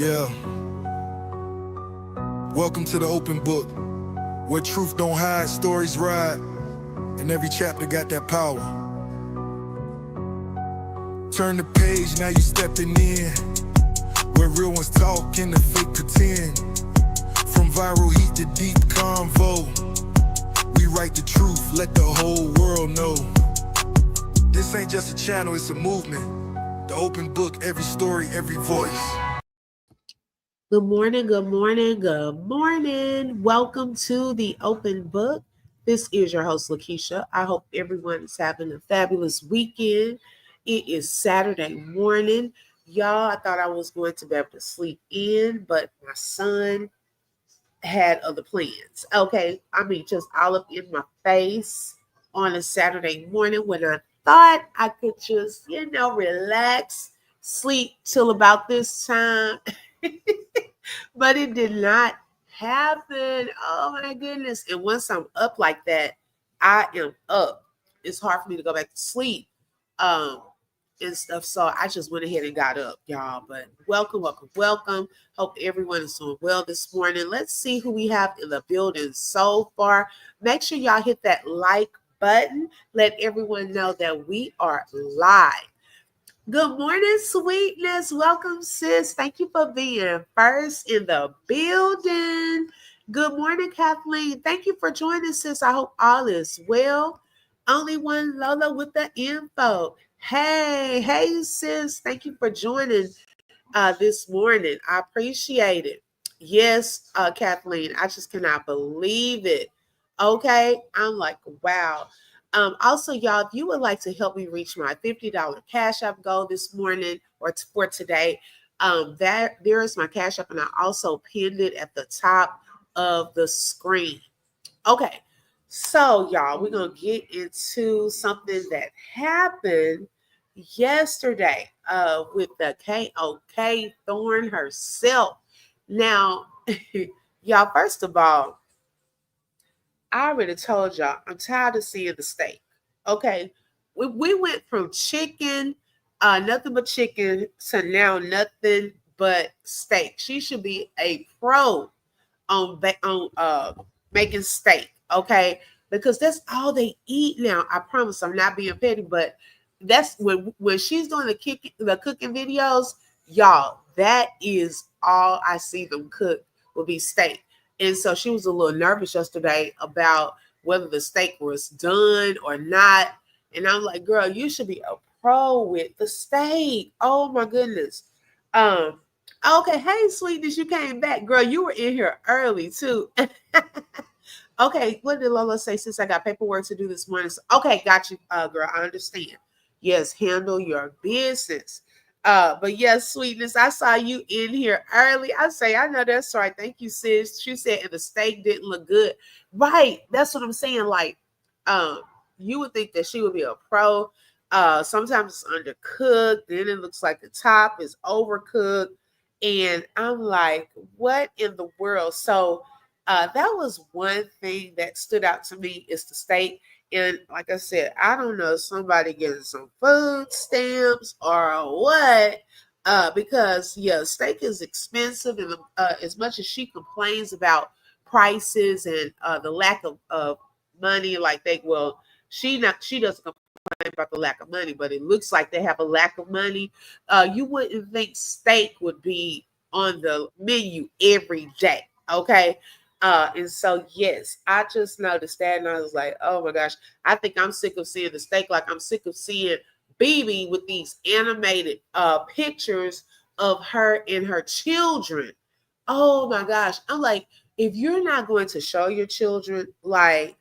Yeah. Welcome to the open book, where truth don't hide, stories ride, and every chapter got that power. Turn the page, now you stepping in, where real ones talk and the fake pretend. From viral heat to deep convo, we write the truth, let the whole world know. This ain't just a channel, it's a movement. The open book, every story, every voice. Good morning, good morning, good morning. Welcome to the open book. This is your host, Lakeisha. I hope everyone is having a fabulous weekend. It is Saturday morning. Y'all, I thought I was going to be able to sleep in, but my son had other plans. Okay, I mean, just all up in my face on a Saturday morning when I thought I could just, relax, sleep till about this time. But it did not happen. Oh my goodness. And once I'm up like that, I am up. It's hard for me to go back to sleep. And stuff. So I just went ahead and got up, y'all. But welcome. Hope everyone is doing well this morning. Let's see who we have in the building so far. Make sure y'all hit that like button. Let everyone know that we are live. Good morning, sweetness. Welcome, sis. Thank you for being first in the building. Good morning, Kathleen. Thank you for joining, sis. I hope all is well. Only one Lola with the info. Hey, sis. Thank you for joining this morning. I appreciate it. Yes, Kathleen. I just cannot believe it. Okay. I'm like, wow. Also, y'all, if you would like to help me reach my $50 Cash App goal this morning or for today, that there is my Cash App, and I also pinned it at the top of the screen. Okay, so y'all, we're gonna get into something that happened yesterday with the KOK Thorn herself. Now, y'all, first of all, I already told y'all I'm tired of seeing the steak. Okay. We went from chicken, nothing but chicken, to now nothing but steak. She should be a pro on making steak, okay? Because that's all they eat now. I promise I'm not being petty, but that's when she's doing the cooking videos, y'all, that is all I see them cook will be steak. And so she was a little nervous yesterday about whether the steak was done or not. And I'm like, girl, you should be a pro with the steak. Oh my goodness. Um, okay, hey sweetness, you came back. Girl, you were in here early too. Okay, what did Lola say? Since I got paperwork to do this morning. So, okay, got you, girl. I understand. Yes, handle your business. But yes, sweetness, I saw you in here early. I say, I know that's right. Thank you, sis. She said, and the steak didn't look good. Right. That's what I'm saying. Like, um, you would think that she would be a pro. Sometimes it's undercooked, then it looks like the top is overcooked. And I'm like, what in the world? So that was one thing that stood out to me is the steak. And like I said, I don't know if somebody getting some food stamps or what, because yeah, steak is expensive, and as much as she complains about prices and the lack of money, like she doesn't complain about the lack of money, but it looks like they have a lack of money. You wouldn't think steak would be on the menu every day, okay? And so, yes, I just noticed that, and I was like, oh my gosh, I think I'm sick of seeing the steak. Like I'm sick of seeing BB with these animated pictures of her and her children. Oh my gosh, I'm like, if you're not going to show your children, like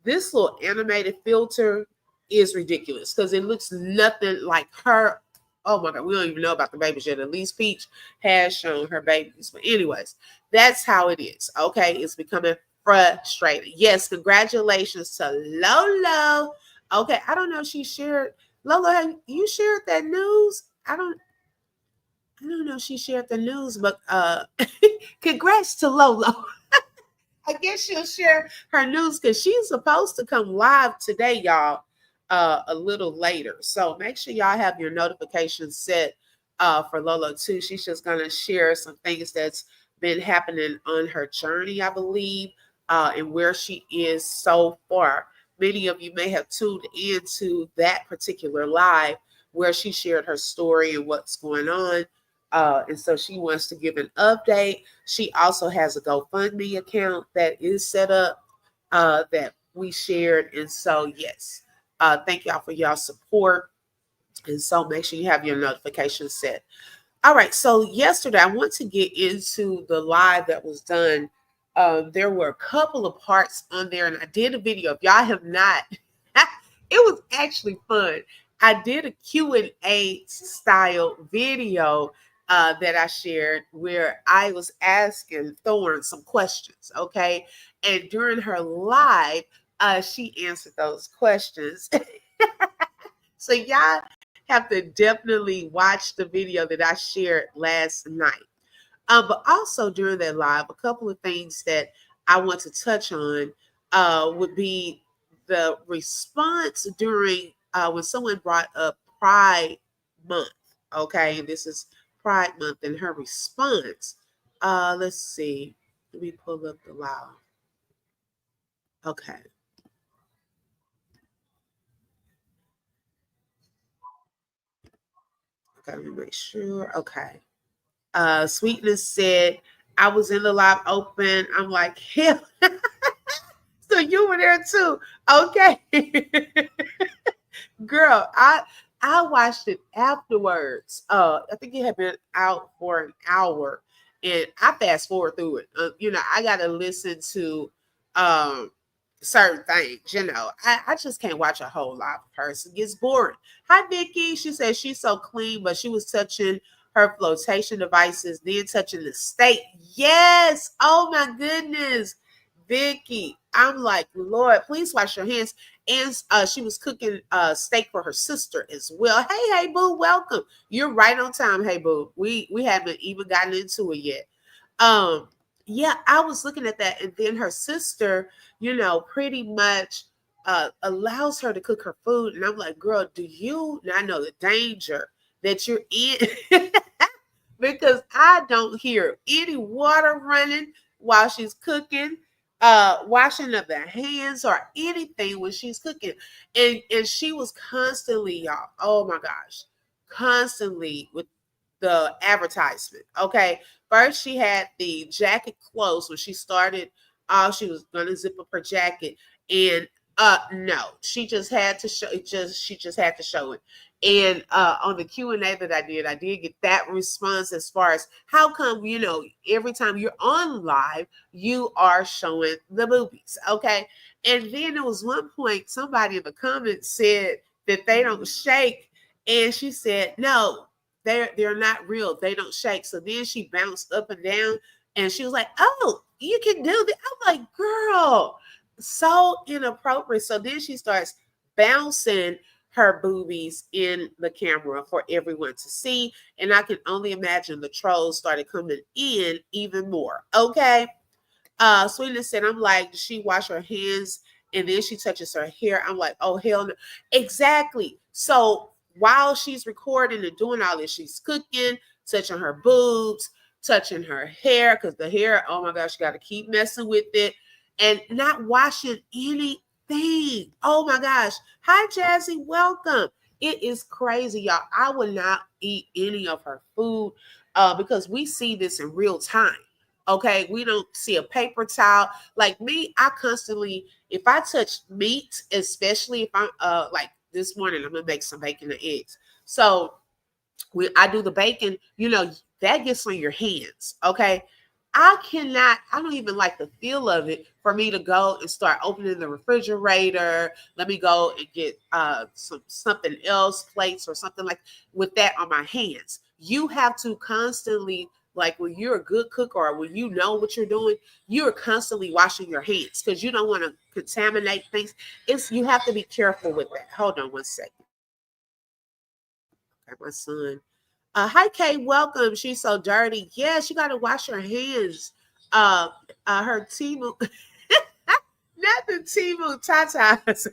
this little animated filter is ridiculous because it looks nothing like her. Oh my God, we don't even know about the babies yet. At least Peach has shown her babies. But anyways, that's how it is. Okay, it's becoming frustrating. Yes, congratulations to Lolo. Okay, I don't know if she shared. Lolo, have you shared that news? I don't know if she shared the news, but congrats to Lolo. I guess she'll share her news because she's supposed to come live today, y'all, a little later. So make sure y'all have your notifications set for Lolo too. She's just gonna share some things that's been happening on her journey, I believe, and where she is so far. Many of you may have tuned into that particular live where she shared her story and what's going on. And so she wants to give an update. She also has a GoFundMe account that is set up that we shared. And so, yes, thank y'all for y'all support. And so make sure you have your notifications set. All right, so yesterday I want to get into the live that was done. There were a couple of parts on there, and I did a video. If y'all have not, it was actually fun. I did a Q&A style video that I shared where I was asking Thorn some questions, okay? And during her live, she answered those questions. So y'all have to definitely watch the video that I shared last night. But also during that live, a couple of things that I want to touch on would be the response during when someone brought up Pride Month. Okay, this is Pride Month, and her response. Let's see. Let me pull up the live. Okay. Okay, let me make sure. Okay. Sweetness said, I was in the live open. I'm like, hell. So you were there too. Okay. Girl, I watched it afterwards. I think it had been out for an hour, and I fast forward through it. I gotta listen to um certain things. I just can't watch a whole lot of hers. It gets boring. Hi, Vicky. She says she's so clean, but she was touching her flotation devices, then touching the steak. Yes. Oh my goodness, Vicky. I'm like, Lord, please wash your hands. And she was cooking steak for her sister as well. Hey, boo, welcome. You're right on time. Hey, boo. We haven't even gotten into it yet. Yeah, I was looking at that, and then her sister, pretty much allows her to cook her food, and I'm like, girl, do you not know the danger that you're in? Because I don't hear any water running while she's cooking, washing of the hands or anything when she's cooking. And she was constantly, y'all, oh my gosh, constantly with the advertisement. Okay. First she had the jacket closed when she started. She was gonna zip up her jacket. And no, she just had to show it, she just had to show it. And on the Q&A that I did get that response as far as how come, every time you're on live, you are showing the boobies. Okay. And then there was one point somebody in the comments said that they don't shake. And she said, no, they're not real. They don't shake. So then she bounced up and down, and she was like, oh, you can do that. I'm like, girl, so inappropriate. So then she starts bouncing her boobies in the camera for everyone to see. And I can only imagine the trolls started coming in even more. Okay. Sweetness said, I'm like, does she wash her hands and then she touches her hair? I'm like, oh, hell no. Exactly. So while she's recording and doing all this, she's cooking, touching her boobs, touching her hair, because the hair, oh my gosh, you got to keep messing with it, and not washing anything. Oh my gosh. Hi, Jazzy. Welcome. It is crazy, y'all. I would not eat any of her food because we see this in real time. Okay, we don't see a paper towel. Like me, I constantly, if I touch meat, especially if I'm like this morning, I'm gonna make some bacon and eggs. So when I do the bacon, that gets on your hands. Okay. I don't even like the feel of it for me to go and start opening the refrigerator. Let me go and get something else, plates or something like with that on my hands. You have to constantly, like when you're a good cook or when you know what you're doing, you're constantly washing your hands because you don't want to contaminate things. You have to be careful with that. Hold on one second. Okay, my son. Hi, Kay. Welcome. She's so dirty. Yes, you got to wash your hands. Her Timu, not the Timu Tatas.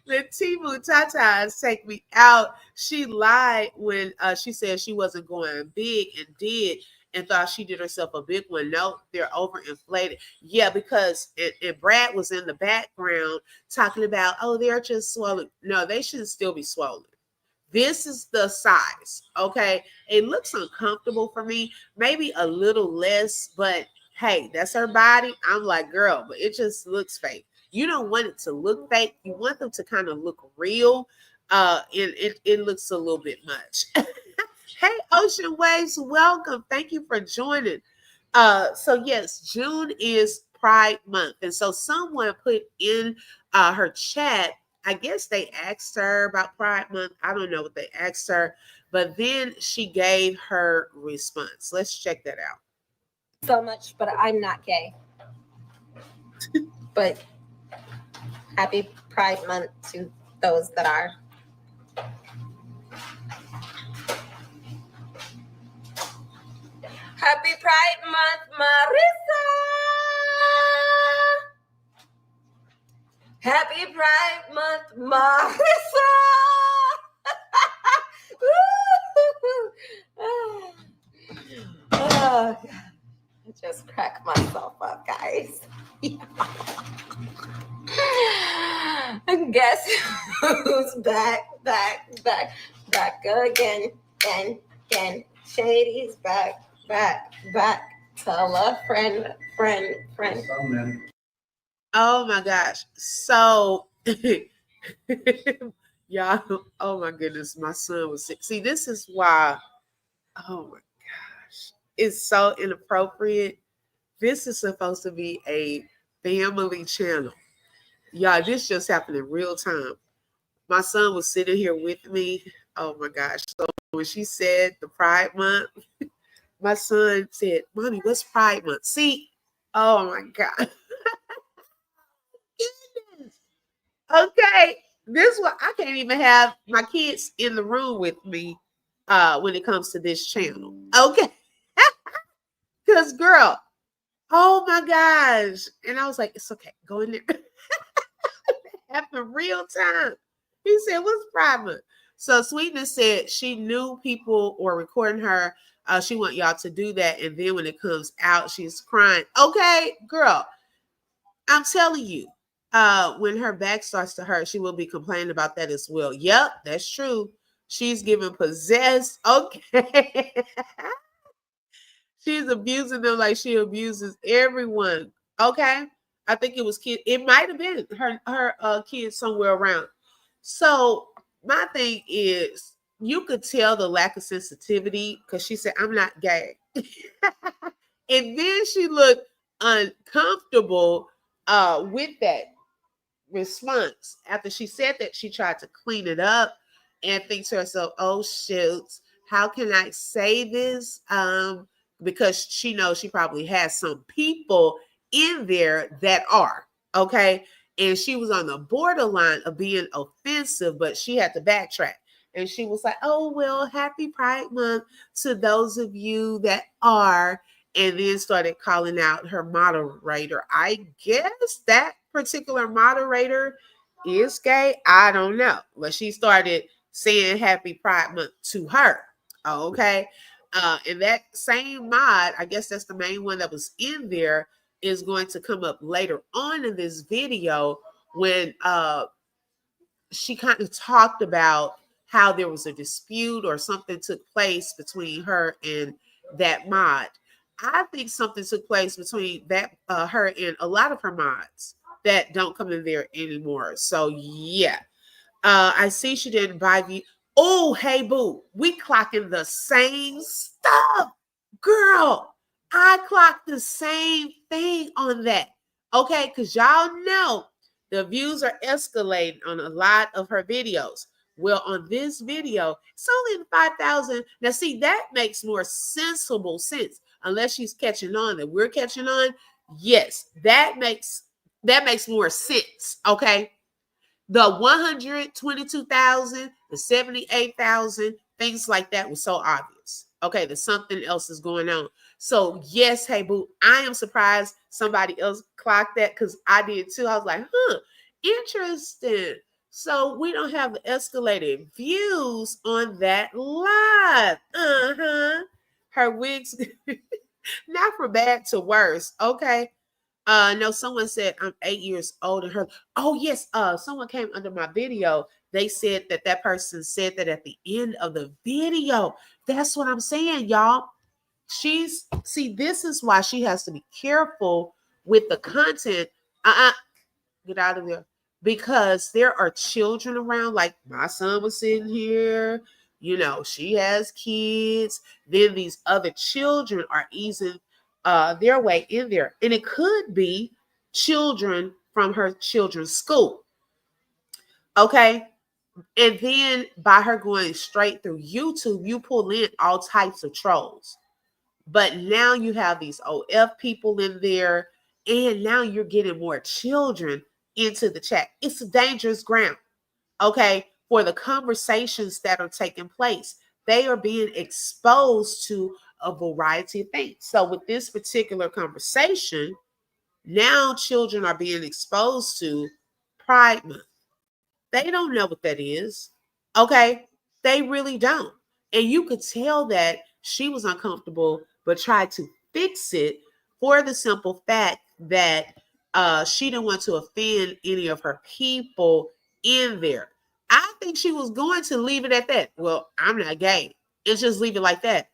The Timu Tatas take me out. She lied when she said she wasn't going big and did and thought she did herself a big one. No, they're overinflated. Yeah, because and Brad was in the background talking about, oh, they're just swollen. No, they should still be swollen. This is the size, okay? It looks uncomfortable for me, maybe a little less, but hey, that's her body. I'm like, girl, but it just looks fake. You don't want it to look fake. You want them to kind of look real. And it looks a little bit much. Hey, Ocean Waves, welcome. Thank you for joining. So yes, June is Pride Month. And so someone put in her chat, I guess they asked her about Pride Month. I don't know what they asked her, but then she gave her response. Let's check that out. So much, but I'm not gay. But happy Pride Month to those that are. Happy Pride Month, Marissa! Happy Pride Month, Marissa! Oh, I just cracked myself up, guys. And guess who's back again. Shady's back. Tell a friend. Oh my gosh. So y'all, oh my goodness, my son was sick. See, this is why, oh my gosh, it's so inappropriate. This is supposed to be a family channel. Y'all, this just happened in real time. My son was sitting here with me. Oh my gosh. So when she said the Pride Month, my son said, Mommy, what's Pride Month? See, oh my God. Goodness. Okay. This one, I can't even have my kids in the room with me when it comes to this channel. Okay. Because, girl, oh my gosh. And I was like, it's okay. Go in there. Happened real time. He said, what's Pride Month? So Sweetness said she knew people were recording her. She want y'all to do that. And then when it comes out, she's crying. Okay, girl, I'm telling you, when her back starts to hurt, she will be complaining about that as well. Yep, that's true. She's giving possessed. Okay. She's abusing them like she abuses everyone. Okay. I think it was kid. It might have been her kid somewhere around. So my thing is, you could tell the lack of sensitivity because she said, "I'm not gay," and then she looked uncomfortable with that response. After she said that, she tried to clean it up and think to herself, "Oh shoot, how can I say this?" Because she knows she probably has some people in there that are okay. And she was on the borderline of being offensive, but she had to backtrack. And she was like, "Oh, well, happy Pride Month to those of you that are," and then started calling out her moderator. I guess that particular moderator is gay. I don't know. But she started saying happy Pride Month to her. Okay. And that same mod, I guess that's the main one that was in there, is going to come up later on in this video when she kind of talked about how there was a dispute or something took place between her and that mod. I think something took place between that her and a lot of her mods that don't come in there anymore. So yeah, I see she didn't buy you. Oh, hey boo, we clocking the same stuff, girl. I clocked the same thing on that. Okay, because y'all know the views are escalating on a lot of her videos. Well, on this video, it's only 5,000. Now, see, that makes more sensible sense. Unless she's catching on that we're catching on. Yes, that makes more sense. Okay. The 122,000, the 78,000, things like that was so obvious. Okay, that something else is going on. So yes, hey boo, I am surprised somebody else clocked that because I did too. I was like, interesting. So we don't have escalated views on that live. Her wigs, not from bad to worse. Okay. No, someone said I'm 8 years old and her. Oh yes. Someone came under my video. They said that that person said that at the end of the video. That's what I'm saying, y'all. This is why she has to be careful with the content. Get out of there. Because there are children around, like my son was sitting here, she has kids. Then these other children are easing their way in there. And it could be children from her children's school. Okay. And then by her going straight through YouTube, you pull in all types of trolls. But now you have these OF people in there, and now you're getting more children into the chat. It's a dangerous ground, okay, for the conversations that are taking place. They are being exposed to a variety of things. So with this particular conversation, now children are being exposed to Pride Month. They don't know what that is. Okay. They really don't. And you could tell that she was uncomfortable, but tried to fix it for the simple fact that she didn't want to offend any of her people in there. I think she was going to leave it at that. Well, I'm not gay. And just leave it like that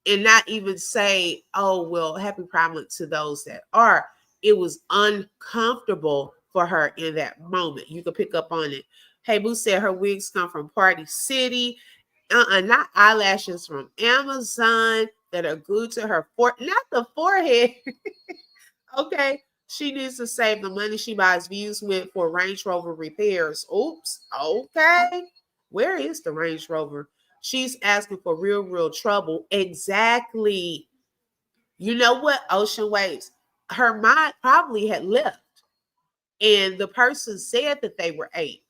and not even say, oh, well, happy Pride Month to those that are. It was uncomfortable for her in that moment. You could pick up on it. Hey, Boo said her wigs come from Party City. Not eyelashes from Amazon that are glued to her not the forehead. Okay. She needs to save the money she buys views with for Range Rover repairs. Oops. Okay. Where is the Range Rover? She's asking for real trouble. Exactly. You know what? Ocean Waves. Her mind probably had left. And the person said that they were 8.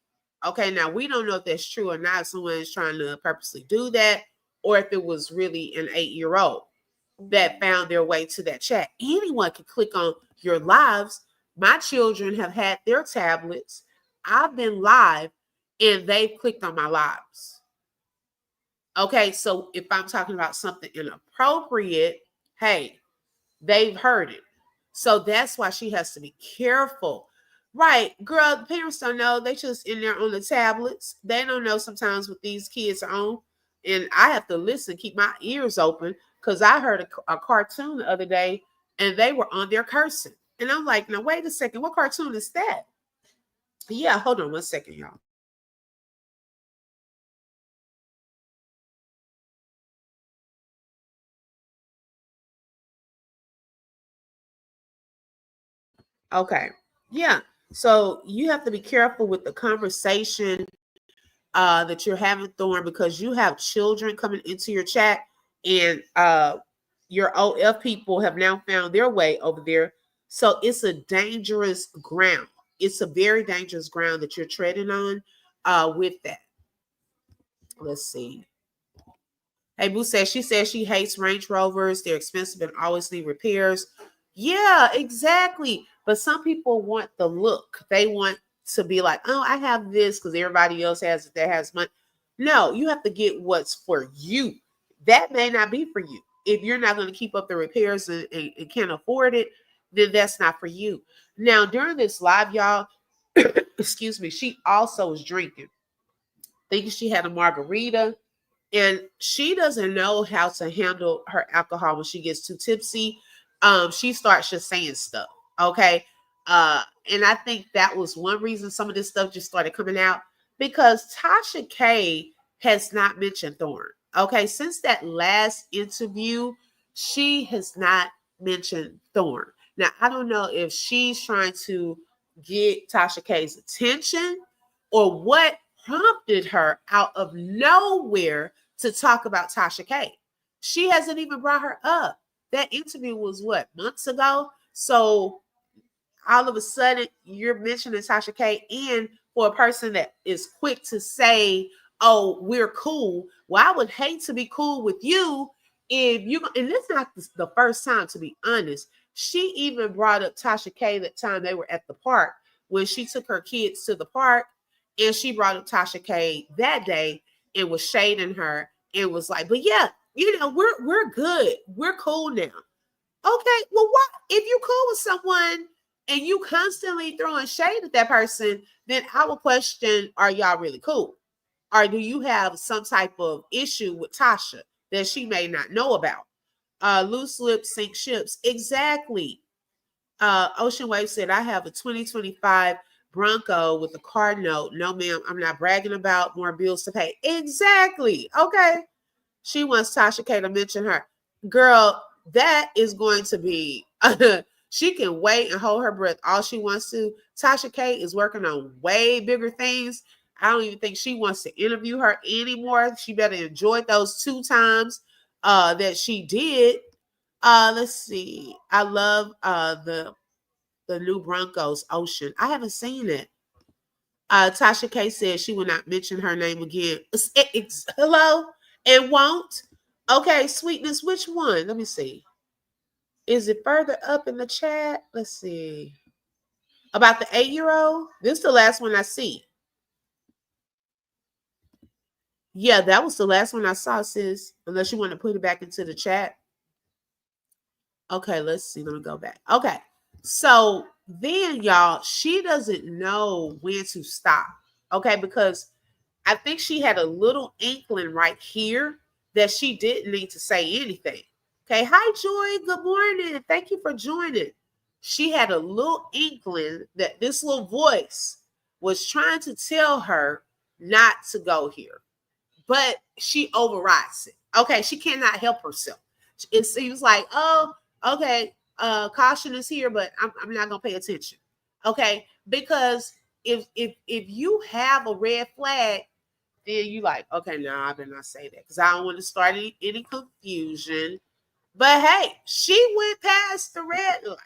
Okay, now we don't know if that's true or not. Someone is trying to purposely do that, or if it was really an 8-year-old that found their way to that chat. Anyone can click on your lives. My children have had their tablets. I've been live and they've clicked on my lives. Okay, so if I'm talking about something inappropriate, hey, they've heard it. So that's why she has to be careful. Right, girl, the parents don't know. They just in there on the tablets. They don't know sometimes what these kids are on. And I have to listen, keep my ears open, because I heard a cartoon the other day and they were on there cursing. And I'm like, now, wait a second. What cartoon is that? Yeah, hold on one second, y'all. Okay. Yeah. So you have to be careful with the conversation that you're having, Thorn, because you have children coming into your chat and your OF people have now found their way over there. So it's a dangerous ground. It's a very dangerous ground that you're treading on with that. Let's see. Hey, Boo she says she hates Range Rovers. They're expensive and always need repairs. Yeah, exactly. But some people want the look. They want to be like, oh, I have this because everybody else has it that has money. No, you have to get what's for you. That may not be for you. If you're not going to keep up the repairs and can't afford it, then that's not for you. Now, during this live, y'all, excuse me, she also was drinking. Thinking she had a margarita. And she doesn't know how to handle her alcohol when she gets too tipsy. She starts just saying stuff. Okay. And I think that was one reason some of this stuff just started coming out because Tasha K has not mentioned Thorn. Okay. Since that last interview, she has not mentioned Thorn. Now, I don't know if she's trying to get Tasha K's attention or what prompted her out of nowhere to talk about Tasha K. She hasn't even brought her up. That interview was what, months ago? So all of a sudden you're mentioning Tasha K, and for a person that is quick to say, oh, we're cool. Well, I would hate to be cool with you if you, and this is not the first time, to be honest. She even brought up Tasha K that time they were at the park when she took her kids to the park And she brought up Tasha K that day and was shading her and was like, but yeah, we're good. We're cool now. Okay, well, what if you cool with someone and you constantly throwing shade at that person? Then I will question: are y'all really cool, or do you have some type of issue with Tasha that she may not know about? Loose lips sink ships. Exactly. Ocean Wave said, I have a 2025 Bronco with a car note. No, ma'am, I'm not bragging about more bills to pay. Exactly. Okay. She wants Tasha K to mention her. Girl, that is going to be, she can wait and hold her breath all she wants to. Tasha K is working on way bigger things. I don't even think she wants to interview her anymore. She better enjoy those 2 times that she did. Let's see. I love the new Broncos Ocean. I haven't seen it. Tasha K said she will not mention her name again. Hello? It won't? Okay, sweetness, which one? Let me see. Is it further up in the chat? Let's see. About the 8-year-old? This is the last one I see. Yeah, that was the last one I saw, sis. Unless you want to put it back into the chat. Okay, let's see. Let me go back. Okay. So then, y'all, she doesn't know when to stop. Okay, because I think she had a little inkling right here that she didn't need to say anything. Okay. Hi, Joy. Good morning. Thank you for joining. She had a little inkling that this little voice was trying to tell her not to go here, but she overrides it. Okay. She cannot help herself. It seems like, oh, okay, caution is here, but I'm not going to pay attention. Okay. Because if you have a red flag, then you like, okay, no, I better not say that because I don't want to start any confusion. But hey, she went past the red light.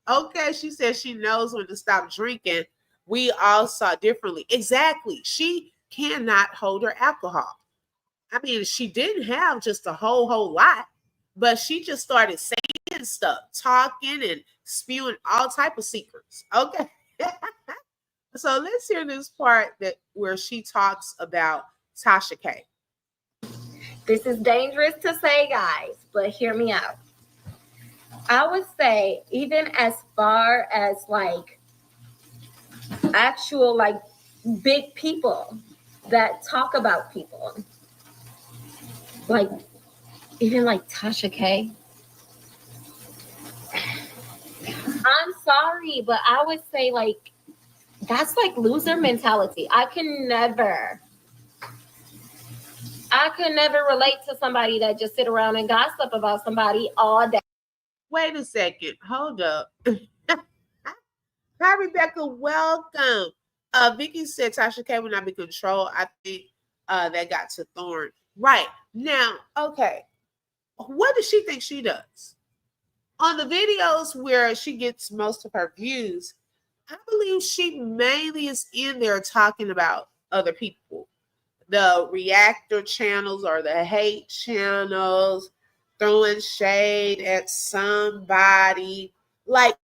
Okay, she said she knows when to stop drinking. We all saw differently. Exactly. She cannot hold her alcohol. I mean, she didn't have just a whole lot, but she just started saying stuff, talking and spewing all type of secrets. Okay. So let's hear this part where she talks about Tasha K. This is dangerous to say, guys, but hear me out. I would say, even as far as like actual like big people that talk about people, like even like Tasha K. I'm sorry, but I would say like that's like loser mentality. I could never relate to somebody that just sit around and gossip about somebody all day. Wait a second. Hold up. Hi, Rebecca. Welcome. Vicky said Tasha K will not be controlled. I think that got to Thorn. Right. Now, okay. What does she think she does? On the videos where she gets most of her views, I believe she mainly is in there talking about other people. The reactor channels or the hate channels, throwing shade at somebody. Like,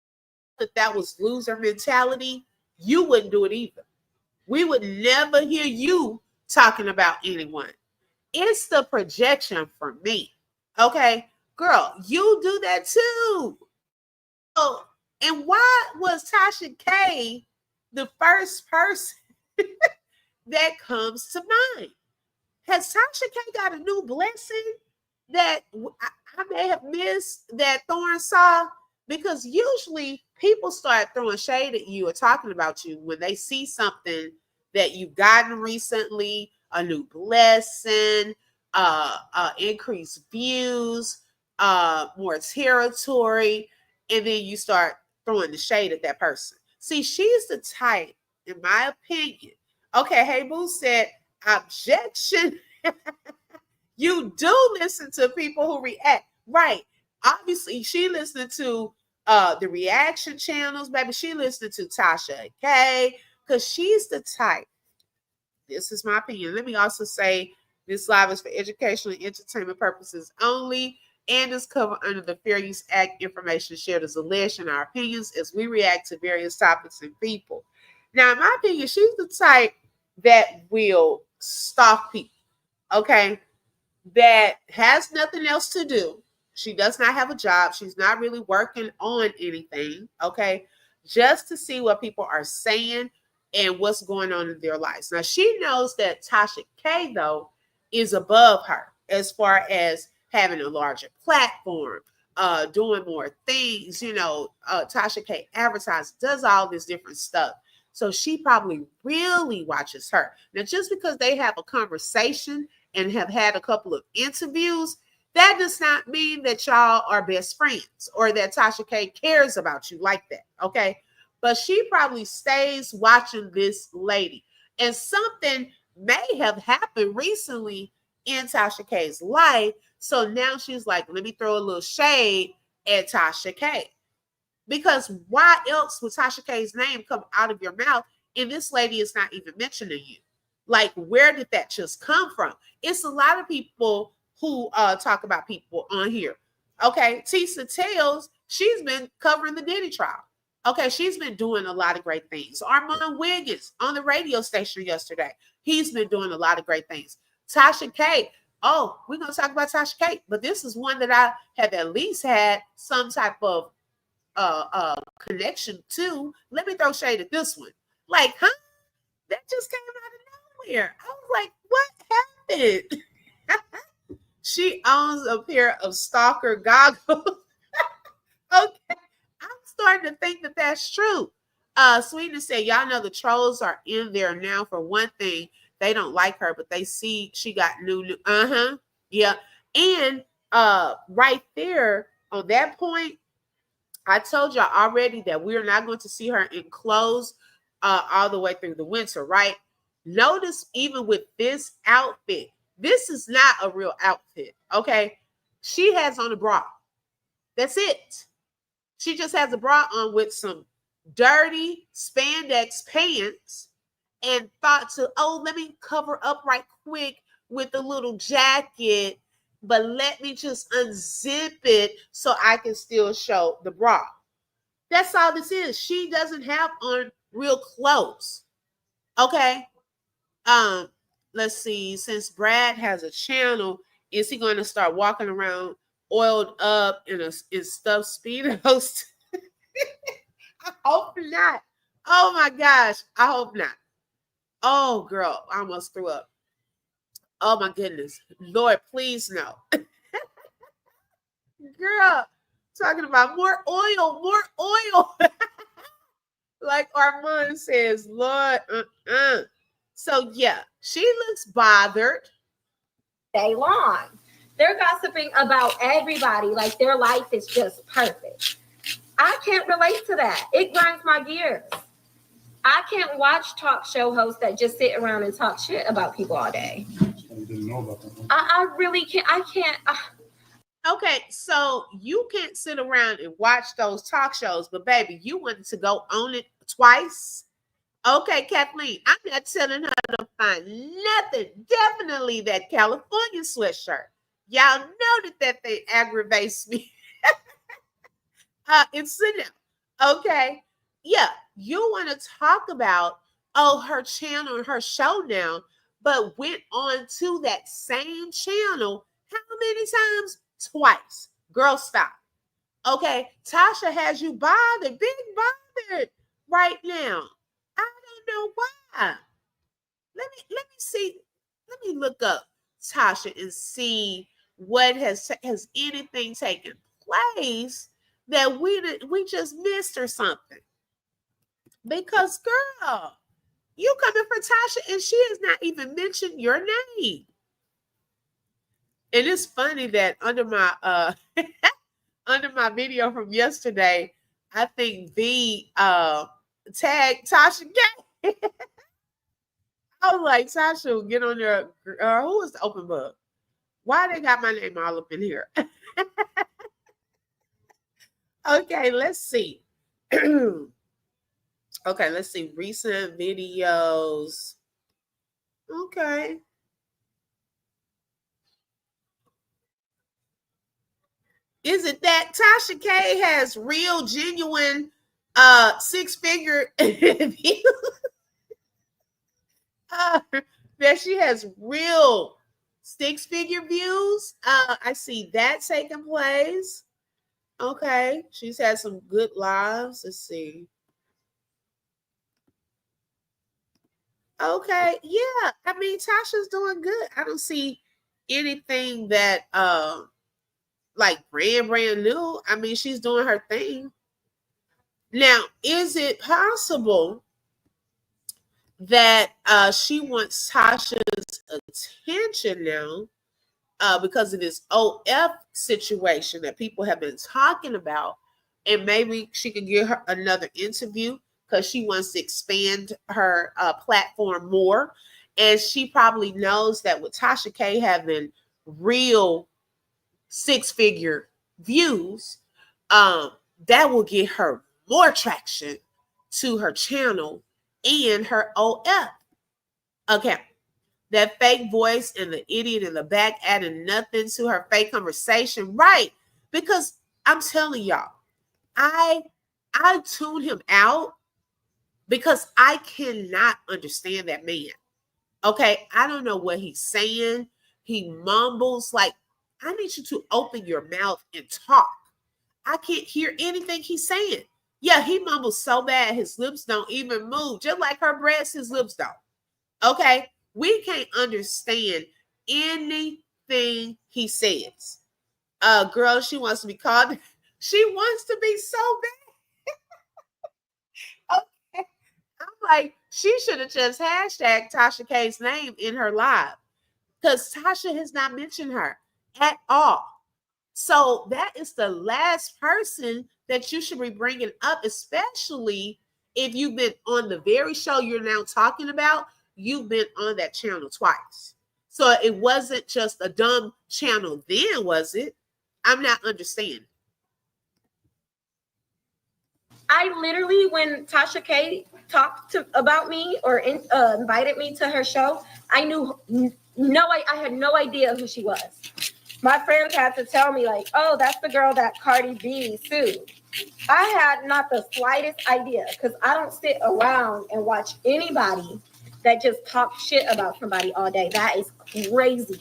if that was loser mentality, you wouldn't do it either. We would never hear you talking about anyone. It's the projection for me. Okay, girl, you do that too. Oh, and why was Tasha K the first person that comes to mind? Has Tasha K got a new blessing that I may have missed that Thorn saw? Because usually people start throwing shade at you or talking about you when they see something that you've gotten recently, a new blessing, increased views, more territory, and then you start throwing the shade at that person. See, she's the type, in my opinion. Okay, Hey Boo said, objection. You do listen to people who react. Right. Obviously, she listened to the reaction channels, baby. She listened to Tasha K, because she's the type. This is my opinion. Let me also say this live is for educational and entertainment purposes only and is covered under the Fair Use Act. Information shared as alleged in our opinions as we react to various topics and people. Now, in my opinion, she's the type that will stalk people, okay, that has nothing else to do. She does not have a job. She's not really working on anything, okay, just to see what people are saying and what's going on in their lives. Now, she knows that Tasha K, though, is above her as far as having a larger platform, doing more things. Tasha K advertises, does all this different stuff. So she probably really watches her. Now, just because they have a conversation and have had a couple of interviews, that does not mean that y'all are best friends or that Tasha K cares about you like that, okay? But she probably stays watching this lady. And something may have happened recently in Tasha K's life. So now she's like, let me throw a little shade at Tasha K. Because why else would Tasha K's name come out of your mouth and this lady is not even mentioning you? Like, where did that just come from? It's a lot of people who talk about people on here. Okay, Tisa Tales, she's been covering the Diddy trial. Okay, she's been doing a lot of great things. Armand Wiggins on the radio station yesterday, he's been doing a lot of great things. Tasha K, oh, we're going to talk about Tasha K, but this is one that I have at least had some type of connection to. Let me throw shade at this one. Like, huh? That just came out of nowhere. I was like, what happened? She owns a pair of stalker goggles. Okay. I'm starting to think that that's true. Sweetness said, y'all know the trolls are in there now. For one thing, they don't like her, but they see she got new. Yeah. And right there on that point, I told y'all already that we're not going to see her in clothes all the way through the winter, right? Notice even with this outfit, this is not a real outfit, okay? She has on a bra. That's it. She just has a bra on with some dirty spandex pants and thought to, oh, let me cover up right quick with a little jacket, but let me just unzip it so I can still show the bra. That's all this is. She doesn't have on real clothes. Okay. Let's see. Since Brad has a channel, is he going to start walking around oiled up in stuffed speedos? I hope not. Oh my gosh. I hope not. Oh girl, I almost threw up. Oh my goodness. Lord, please no. Girl, talking about more oil, more oil. Like Armand says, Lord, So yeah, she looks bothered. Day long. They're gossiping about everybody like their life is just perfect. I can't relate to that. It grinds my gears. I can't watch talk show hosts that just sit around and talk shit about people all day. I really can't. I can't. Okay, so you can't sit around and watch those talk shows, but baby, you wanted to go on it twice. Okay, Kathleen, I'm not telling her to find nothing. Definitely that California sweatshirt. Y'all know that thing aggravates me. It's in there. Okay. Yeah, you want to talk about, her channel and her show now, but went on to that same channel how many times? Twice. Girl, stop. Okay, Tasha has you bothered, big bothered right now. I don't know why. Let me see. Let me look up Tasha and see what has anything taken place that we just missed or something. Because girl, you coming for Tasha and she has not even mentioned your name. And it's funny that under my under my video from yesterday, I think V tagged Tasha K. I was like, Tasha, get on there. Who is the open book? Why they got my name all up in here? Okay, let's see. Okay, let's see. Recent videos. Okay. Is it that Tasha K has real, genuine, six-figure views? that she has real six-figure views. I see that taking place. Okay, she's had some good lives. Let's see. Okay, yeah. I mean, Tasha's doing good. I don't see anything that like brand new. I mean, she's doing her thing. Now, is it possible that she wants Tasha's attention now because of this OF situation that people have been talking about, and maybe she can give her another interview because she wants to expand her platform more, and she probably knows that with Tasha K having real six-figure views, that will get her more traction to her channel and her OF account. That fake voice and the idiot in the back adding nothing to her fake conversation. Right. Because I'm telling y'all, I tune him out because I cannot understand that man. Okay. I don't know what he's saying. He mumbles like, I need you to open your mouth and talk. I can't hear anything he's saying. Yeah, he mumbles so bad his lips don't even move. Just like her breasts, his lips don't. Okay? We can't understand anything he says. Girl, she wants to be called. She wants to be so bad. Okay. I'm like, she should have just hashtag Tasha K's name in her live because Tasha has not mentioned her at all. So that is the last person that you should be bringing up, especially if you've been on the very show you're now talking about. You've been on that channel twice. So it wasn't just a dumb channel then, was it? I'm not understanding. I literally, when Tasha K talked about me or invited me to her show, I had no idea who she was. My friends had to tell me, like, oh, that's the girl that Cardi B sued. I had not the slightest idea because I don't sit around and watch anybody that just talks shit about somebody all day. That is crazy.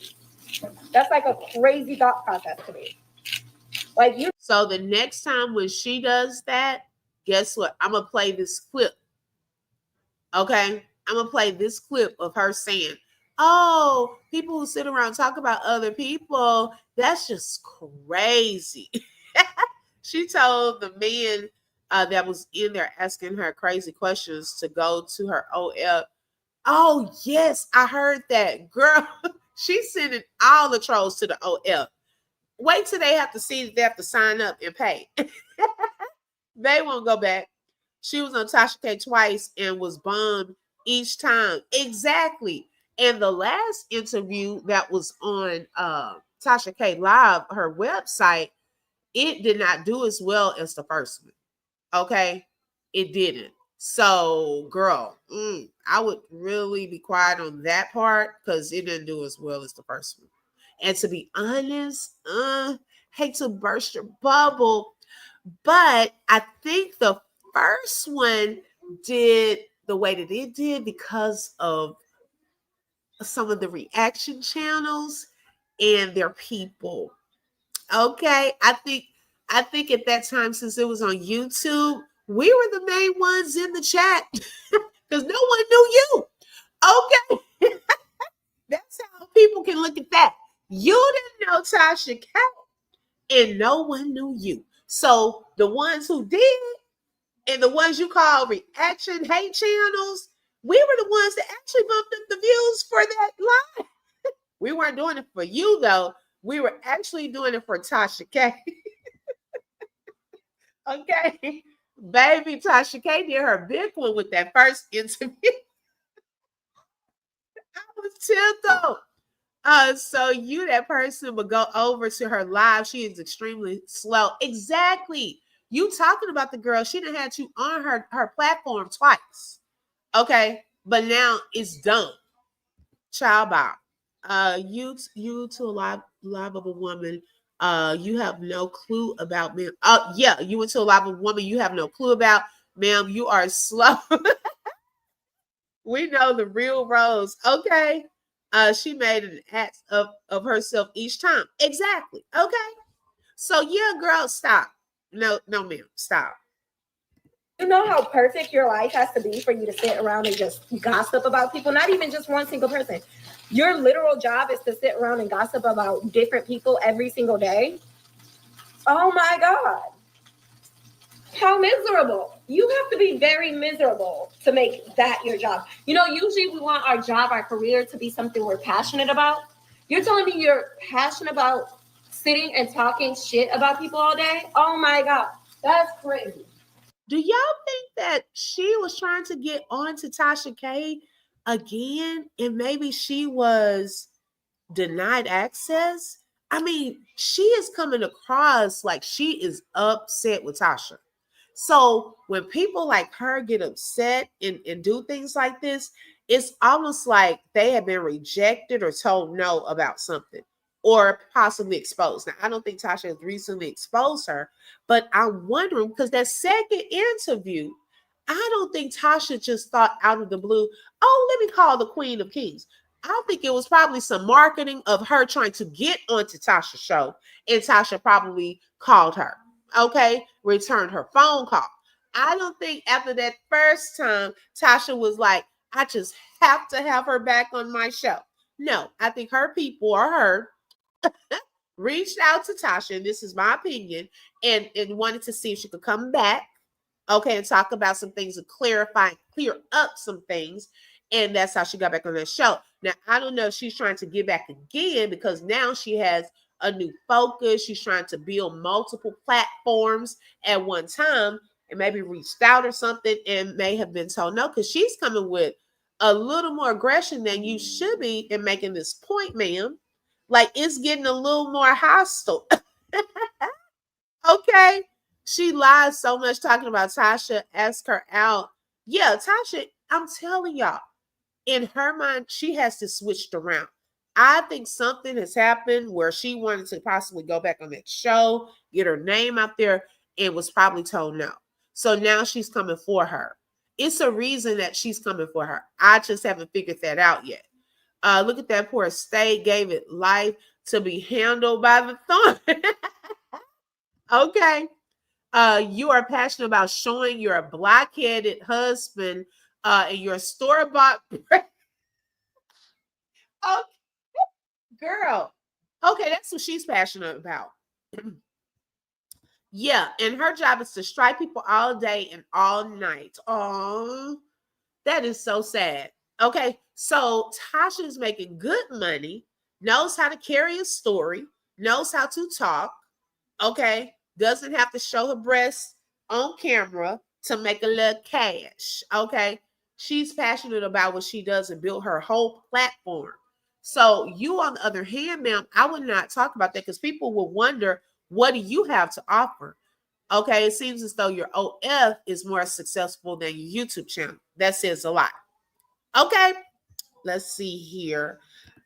That's like a crazy thought process to me. Like you. So the next time when she does that, guess what? I'm going to play this clip. Okay? I'm going to play this clip of her saying, oh, people who sit around and talk about other people, that's just crazy. She told the man that was in there asking her crazy questions to go to her OF. Oh, yes, I heard that. Girl, she's sending all the trolls to the OF. Wait till they have to see that they have to sign up and pay. They won't go back. She was on Tasha K twice and was bummed each time. Exactly. And the last interview that was on Tasha K Live, her website, it did not do as well as the first one. Okay? It didn't. So, girl, I would really be quiet on that part because it didn't do as well as the first one. And to be honest, hate to burst your bubble, but I think the first one did the way that it did because of some of the reaction channels and their people. Okay, I think at that time, since it was on YouTube, we were the main ones in the chat because no one knew you. Okay, that's how people can look at that. You didn't know Tasha K, and no one knew you. So the ones who did, and the ones you call reaction hate channels, we were the ones that actually bumped up the views for that live. We weren't doing it for you, though. We were actually doing it for Tasha K. Okay. Baby, Tasha K did her big one with that first interview. I was tickled. So you, that person, would go over to her live. She is extremely slow. Exactly. You talking about the girl, she done had you on her platform twice. Okay. But now it's done. Child Bob. You to a live of a woman. You have no clue about me. Yeah, you went to a live of a woman you have no clue about. Ma'am, you are slow. We know the real Rose. Okay. She made an act of herself each time. Exactly. Okay. So yeah, girl, stop. No, ma'am, stop. You know how perfect your life has to be for you to sit around and just gossip about people, not even just one single person. Your literal job is to sit around and gossip about different people every single day. Oh my God. How miserable. You have to be very miserable to make that your job. You know, usually we want our job, our career to be something we're passionate about. You're telling me you're passionate about sitting and talking shit about people all day? Oh my God. That's crazy. Do y'all think that she was trying to get on to Tasha K again and maybe she was denied access? I mean, she is coming across like she is upset with Tasha. So when people like her get upset and do things like this, it's almost like they have been rejected or told no about something or possibly exposed. Now, I don't think Tasha has recently exposed her, but I'm wondering because that second interview, I don't think Tasha just thought out of the blue, oh, let me call the Queen of Kings. I think it was probably some marketing of her trying to get onto Tasha's show, and Tasha probably called her. Okay, returned her phone call. I don't think after that first time, Tasha was like, I just have to have her back on my show. No, I think her people or her reached out to Tasha, and this is my opinion, and wanted to see if she could come back, okay, and talk about some things and clear up some things. And that's how she got back on that show. Now, I don't know if she's trying to get back again because now she has a new focus. She's trying to build multiple platforms at one time and maybe reached out or something and may have been told no because she's coming with a little more aggression than you should be in making this point, ma'am. Like it's getting a little more hostile. Okay. She lies so much talking about Tasha, ask her out. Yeah, Tasha, I'm telling y'all, in her mind, she has to switch around. I think something has happened where she wanted to possibly go back on that show, get her name out there, and was probably told no. So now she's coming for her. It's a reason that she's coming for her. I just haven't figured that out yet. Look at that poor state, gave it life to be handled by the thorn. Okay. You are passionate about showing your blockheaded husband and your store-bought oh, girl. Okay, that's what she's passionate about. Yeah, and her job is to strike people all day and all night. Oh, that is so sad. Okay, so Tasha is making good money, knows how to carry a story, knows how to talk. Okay, doesn't have to show her breasts on camera to make a little cash. Okay, she's passionate about what she does and build her whole platform. So you, on the other hand, ma'am, I would not talk about that because people will wonder, what do you have to offer? Okay, it seems as though your OF is more successful than your YouTube channel. That says a lot. Okay, let's see here.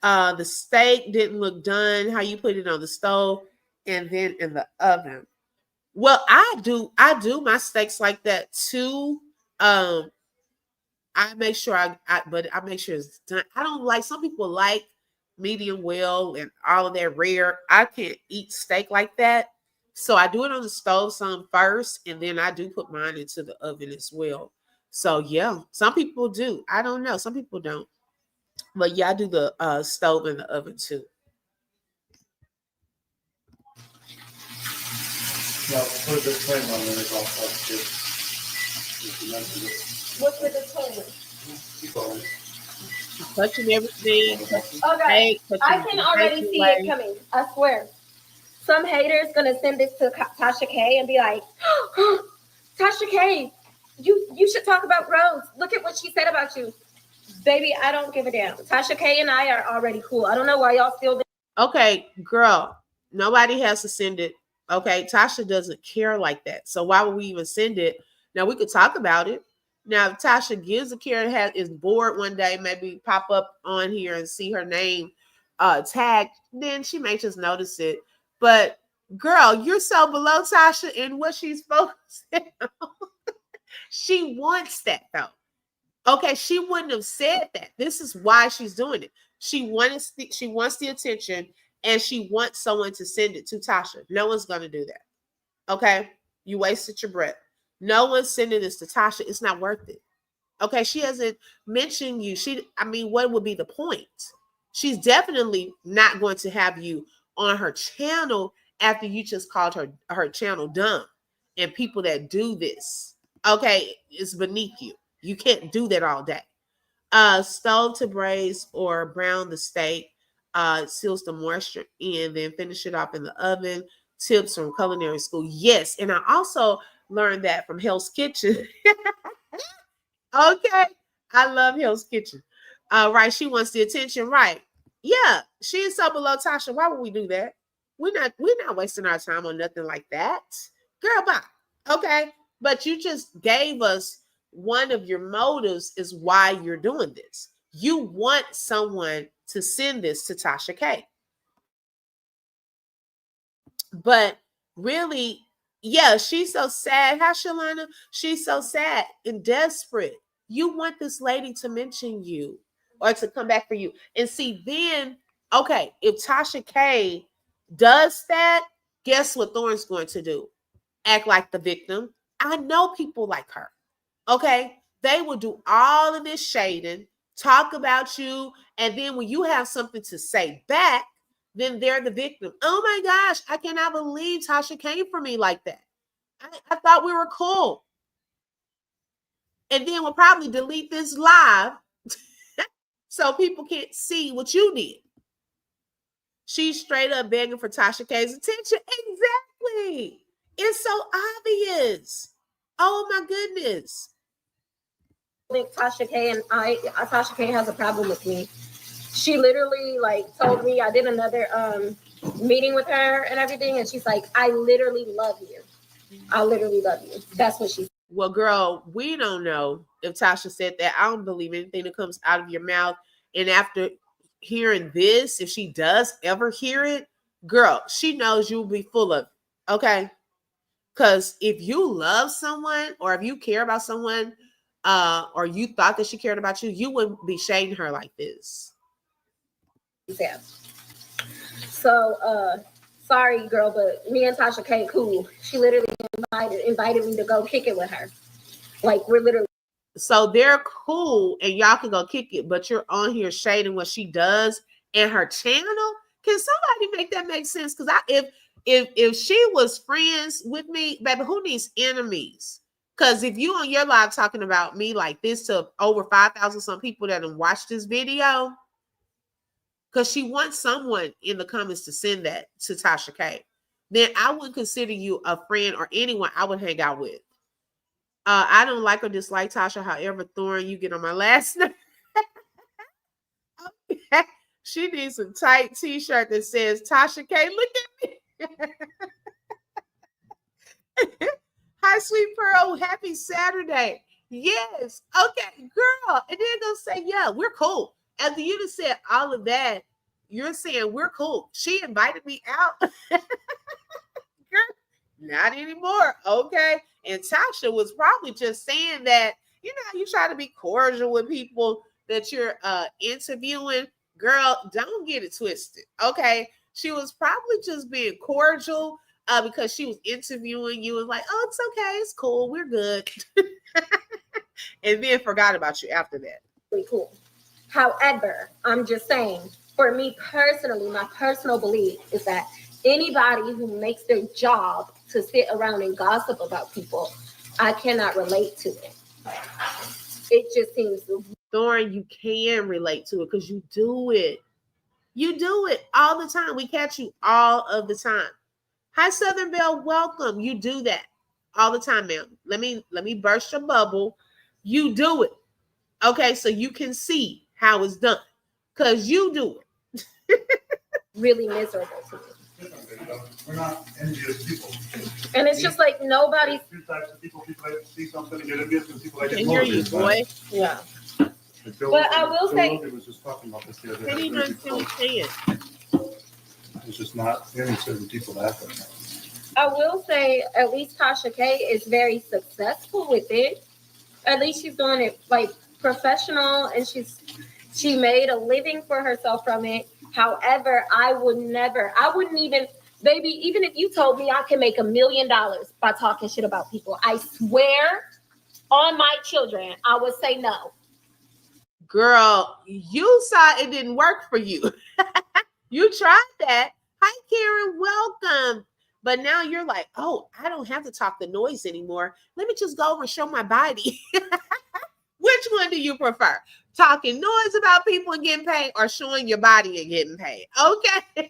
The steak didn't look done. How you put it on the stove and then in the oven. Well, I do my steaks like that too. I make sure but I make sure it's done. I don't like some people like medium well and all of that rare. I can't eat steak like that. So I do it on the stove some first and then I do put mine into the oven as well. So yeah, some people do. I don't know. Some people don't. But yeah, I do the stove and the oven too. Now, put the flame on when it's all too. What's with the toilet? Keep going. Touching everything. Okay, Touching I can already see it coming. I swear. Some haters gonna send this to Tasha K and be like, Tasha K, you should talk about Rose. Look at what she said about you. Baby, I don't give a damn. Tasha K and I are already cool. I don't know why y'all still. Okay, girl, nobody has to send it. Okay, Tasha doesn't care like that. So why would we even send it? Now we could talk about it. Now, if Tasha gives a care and is bored one day, maybe pop up on here and see her name tagged, then she may just notice it. But girl, you're so below Tasha in what she's focusing on. She wants that though. Okay, she wouldn't have said that. This is why she's doing it. She wants the attention, and she wants someone to send it to Tasha. No one's gonna do that. Okay, you wasted your breath. No one's sending this to Tasha. It's not worth it. Okay, she hasn't mentioned you. What would be the point? She's definitely not going to have you on her channel after you just called her channel dumb. And people that do this, okay, it's beneath you. You can't do that all day. Stove to braise or brown the steak, seals the moisture in, then finish it off in the oven. Tips from culinary school. Yes, and I also learned that from Hell's Kitchen. Okay. I love Hell's Kitchen. Right. She wants the attention. Right. Yeah. She is so below Tasha. Why would we do that? We're not wasting our time on nothing like that. Girl, bye. Okay. But you just gave us one of your motives is why you're doing this. You want someone to send this to Tasha K. But really, yeah, she's so sad. Hi, Shalana. She's so sad and desperate. You want this lady to mention you or to come back for you. And see, then, okay, if Tasha K does that, guess what Thorne's going to do? Act like the victim. I know people like her. Okay. They will do all of this shading, talk about you, and then when you have something to say back, then they're the victim. Oh my gosh, I cannot believe Tasha came for me like that. I thought we were cool. And then we'll probably delete this live so people can't see what you did. She's straight up begging for Tasha K's attention. Exactly. It's so obvious. Oh my goodness. I think Tasha K has a problem with me. She literally told me, I did another meeting with her and everything, and she's like, I literally love you. I literally love you. That's what she said. Well, girl, we don't know if Tasha said that. I don't believe anything that comes out of your mouth. And after hearing this, if she does ever hear it, girl, she knows you'll be full of it. Okay? Because if you love someone or if you care about someone or you thought that she cared about you, you wouldn't be shading her like this. Yeah. So, sorry, girl, but me and Tasha K cool. She literally invited me to go kick it with her. Like, we're literally. So they're cool and y'all can go kick it, but you're on here shading what she does and her channel. Can somebody make that make sense? Because if she was friends with me, baby, who needs enemies? Because if you on your live talking about me like this to over 5,000 some people that have watched this video, because she wants someone in the comments to send that to Tasha K, then I wouldn't consider you a friend or anyone I would hang out with. I don't like or dislike Tasha. However, Thorne, you get on my last name. Okay. She needs some tight t-shirt that says Tasha K. Look at me. Hi, sweet Pearl. Happy Saturday. Yes. Okay, girl. And then they'll say, yeah, we're cool. After you just said all of that, you're saying we're cool. She invited me out. Girl, not anymore. Okay. And Tasha was probably just saying that, you try to be cordial with people that you're interviewing. Girl, don't get it twisted. Okay. She was probably just being cordial because she was interviewing you and like, oh, it's okay. It's cool. We're good. And then forgot about you after that. Really cool. However, I'm just saying, for me personally, my personal belief is that anybody who makes their job to sit around and gossip about people, I cannot relate to it. It just seems. Thorne, you can relate to it because you do it. You do it all the time. We catch you all of the time. Hi, Southern Belle. Welcome. You do that all the time, ma'am. Let me burst your bubble. You do it. Okay, so you can see how it's done because you do it. Really miserable to me. We're not envious people. And it's just like nobody. Two types of people that see something and get envious, and people that I get can hear you, motivated. boy. Yeah. But I will say- It was just talking about this the other Can day. you understand what you're saying? It's just not any certain people that act like that. I will say at least Tasha K is very successful with it. At least she's doing it professional and she made a living for herself from it. However, I wouldn't even, baby, even if you told me I can make $1 million by talking shit about people, I swear on my children, I would say no. Girl, you saw it didn't work for you. You tried that. Hi, Karen, welcome. But now you're like, oh, I don't have to talk the noise anymore. Let me just go over and show my body. Which one do you prefer? Talking noise about people and getting paid, or showing your body and getting paid? Okay.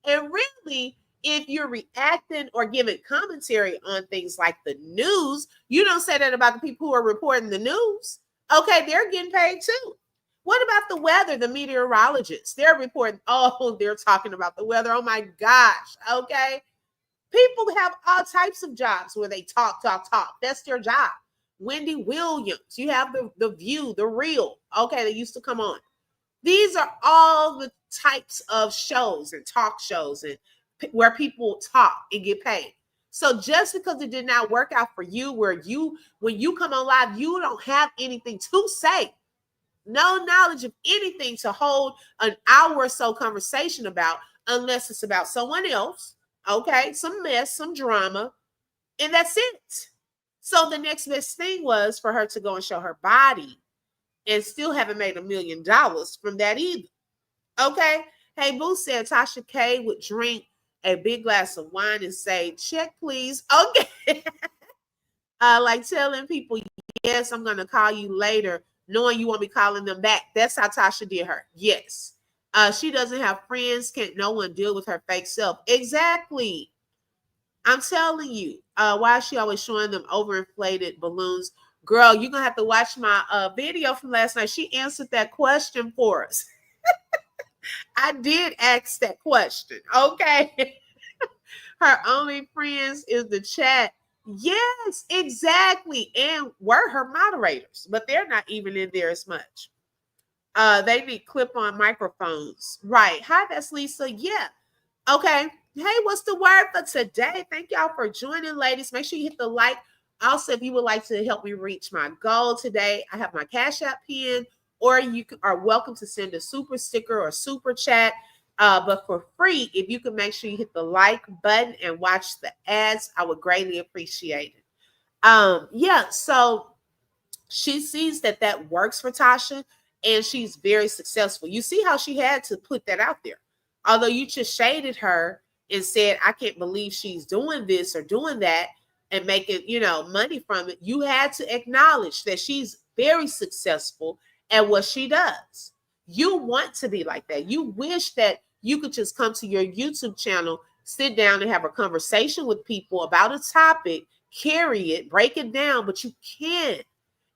And really, if you're reacting or giving commentary on things like the news, you don't say that about the people who are reporting the news. Okay, they're getting paid too. What about the weather? The meteorologists, they're reporting, oh, they're talking about the weather. Oh my gosh. Okay. People have all types of jobs where they talk. That's their job. Wendy Williams, you have the View, The Real. Okay, they used to come on. These are all the types of shows and talk shows and where people talk and get paid. So just because it did not work out for you, when you come on live, you don't have anything to say, no knowledge of anything to hold an hour or so conversation about, unless it's about someone else, okay, some mess, some drama, and that's it. So the next best thing was for her to go and show her body, and still haven't made $1 million from that either. Okay. Hey, Boo said Tasha K would drink a big glass of wine and say, check, please. Okay. Like telling people, yes, I'm going to call you later, knowing you won't be calling them back. That's how Tasha did her. Yes. She doesn't have friends. Can't no one deal with her fake self. Exactly. I'm telling you. Why is she always showing them overinflated balloons? Girl, you're going to have to watch my video from last night. She answered that question for us. I did ask that question. Okay. Her only friends is the chat. Yes, exactly. And were her moderators, but they're not even in there as much. They need clip-on microphones. Right. Hi, that's Lisa. Yeah. Okay. Hey, what's the word for today? Thank y'all for joining, ladies. Make sure you hit the like. Also, if you would like to help me reach my goal today, I have my Cash App pin, or you are welcome to send a super sticker or super chat. But for free, if you can make sure you hit the like button and watch the ads, I would greatly appreciate it. Yeah, so she sees that works for Tasha, and she's very successful. You see how she had to put that out there. Although you just shaded her and said, I can't believe she's doing this or doing that and making, money from it. You had to acknowledge that she's very successful at what she does. You want to be like that. You wish that you could just come to your YouTube channel, sit down and have a conversation with people about a topic, carry it, break it down, but you can't.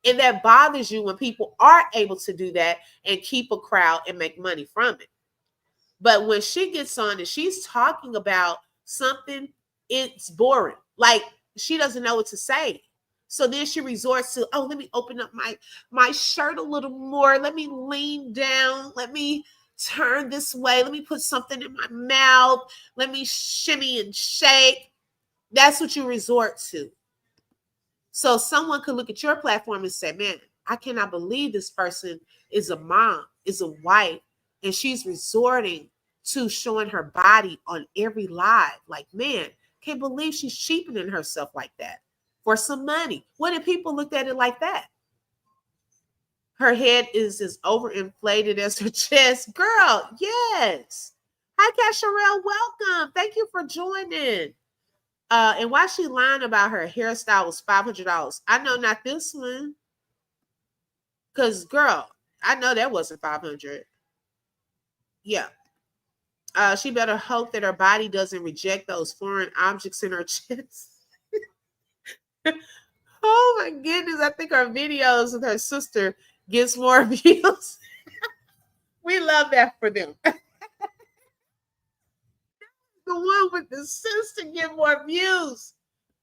And that bothers you when people are able to do that and keep a crowd and make money from it. But when she gets on and she's talking about something, it's boring. Like, she doesn't know what to say. So then she resorts to, oh, let me open up my shirt a little more. Let me lean down. Let me turn this way. Let me put something in my mouth. Let me shimmy and shake. That's what you resort to. So someone could look at your platform and say, man, I cannot believe this person is a mom, is a wife, and she's resorting to showing her body on every live. Like, man, can't believe she's cheapening herself like that for some money. What if people looked at it like that? Her head is as overinflated as her chest. Girl, yes. Hi, Casharel, welcome. Thank you for joining. And why she lying about her hairstyle was $500. I know not this one. Because, girl, I know that wasn't $500. Yeah. She better hope that her body doesn't reject those foreign objects in her chest. Oh, my goodness. I think her videos with her sister gets more views. We love that for them. The one with the sister get more views.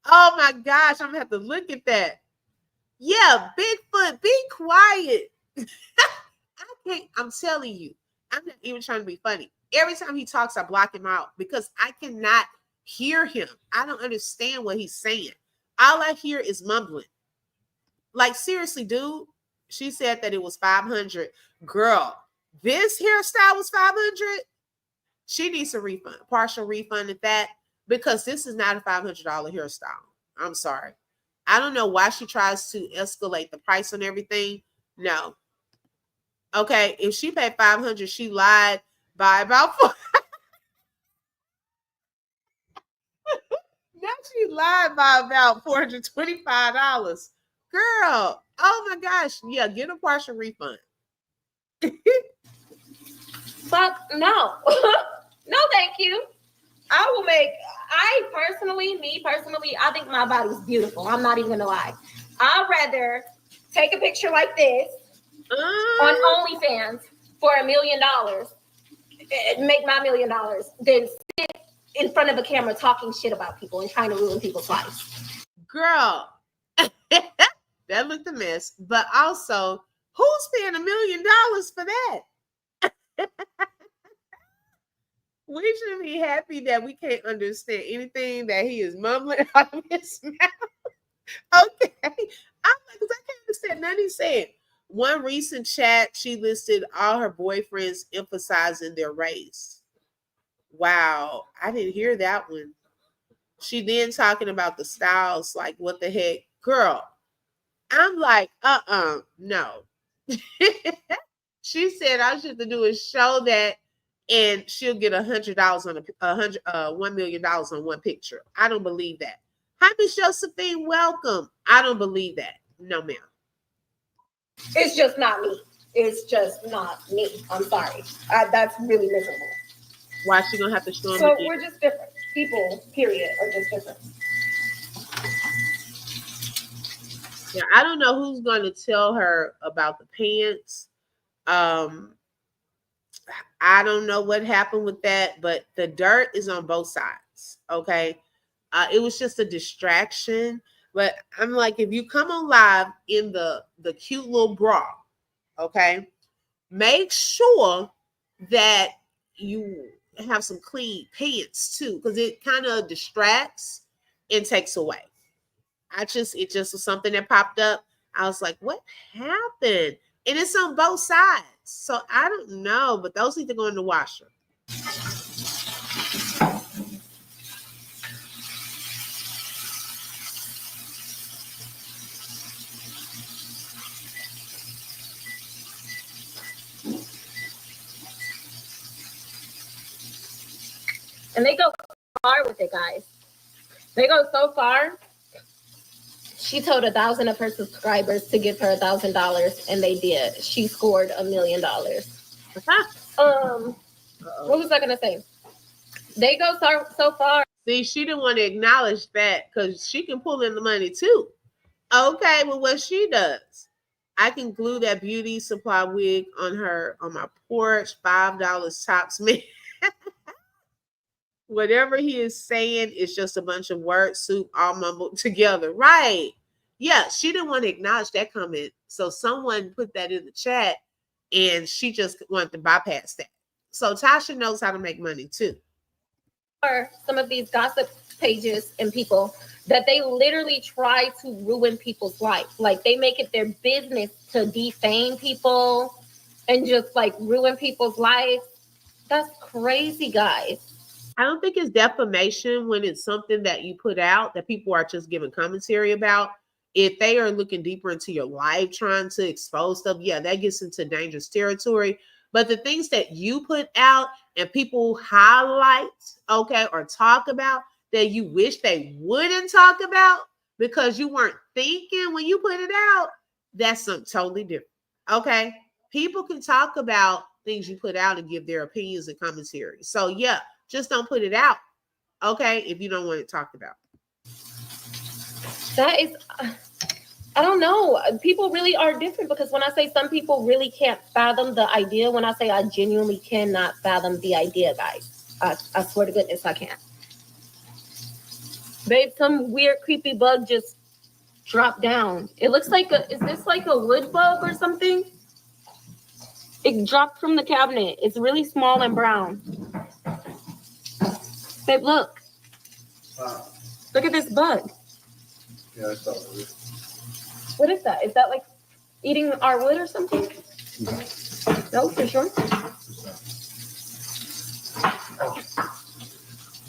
Oh, my gosh. I'm going to have to look at that. Yeah, Bigfoot, be quiet. I'm telling you, I'm not even trying to be funny. Every time he talks, I block him out because I cannot hear him. I don't understand what he's saying. All I hear is mumbling. Like, seriously, dude, She said that it was $500. Girl, this hairstyle was $500. She needs a refund, partial refund at that, because this is not a $500 hairstyle. I'm sorry. I don't know why she tries to escalate the price on everything. No. Okay, if she paid $500, she lied by about four. Now she lied by about $425. Girl, oh my gosh. Yeah, get a partial refund. Fuck no. No, thank you. Me personally, I think my body's beautiful. I'm not even gonna lie. I'd rather take a picture like this on OnlyFans for $1 million, make my $1 million, than sit in front of a camera talking shit about people and trying to ruin people's lives. Girl, that looked a mess. But also, who's paying $1 million for that? We should be happy that we can't understand anything that he is mumbling out of his mouth. Okay. I'm like, because I can't understand nothing he said. One recent chat, she listed all her boyfriends emphasizing their race. Wow. I didn't hear that one. She then talking about the styles, like, what the heck? Girl, I'm like, no. She said all she has to do is show that, and she'll get $100 on $1 million on one picture. I don't believe that. Hi, Miss Josephine, welcome. I don't believe that. No, ma'am. It's just not me. It's just not me. I'm sorry. That's really miserable. Why she gonna have to show them? So we're just different. People, period, are just different. Yeah, I don't know who's going to tell her about the pants. I don't know what happened with that, but the dirt is on both sides. Okay. It was just a distraction. But I'm like, if you come on live in the cute little bra, okay, make sure that you have some clean pants too, because it kind of distracts and takes away. It just was something that popped up. I was like, what happened? And it's on both sides. So I don't know, but those need to go in the washer. And they go far with it, guys. They go so far. She told 1,000 of her subscribers to give her $1,000, and they did. She scored $1 million. What was I gonna say? They go so far. See, she didn't want to acknowledge that because she can pull in the money too. Okay, well, what she does, I can glue that beauty supply wig on my porch, $5 tops, man. Whatever he is saying is just a bunch of word soup all mumbled together. Right. Yeah, she didn't want to acknowledge that comment. So someone put that in the chat and she just wanted to bypass that. So Tasha knows how to make money too. Or some of these gossip pages and people that they literally try to ruin people's life. Like they make it their business to defame people and just like ruin people's life. That's crazy, guys. I don't think it's defamation when it's something that you put out that people are just giving commentary about. If they are looking deeper into your life, trying to expose stuff, yeah, that gets into dangerous territory. But the things that you put out and people highlight, okay, or talk about that you wish they wouldn't talk about because you weren't thinking when you put it out, that's something totally different. Okay. People can talk about things you put out and give their opinions and commentary. So yeah, just don't put it out, okay, if you don't want it talked about. That is, I don't know. People really are different because when I say some people really can't fathom the idea, when I say I genuinely cannot fathom the idea, guys, I swear to goodness I can't. Babe, some weird creepy bug just dropped down. It looks like is this like a wood bug or something? It dropped from the cabinet. It's really small and brown. Babe, look. Look at this bug. Yeah, I saw it. What is that? Is that like Eating our wood or something? No, for sure.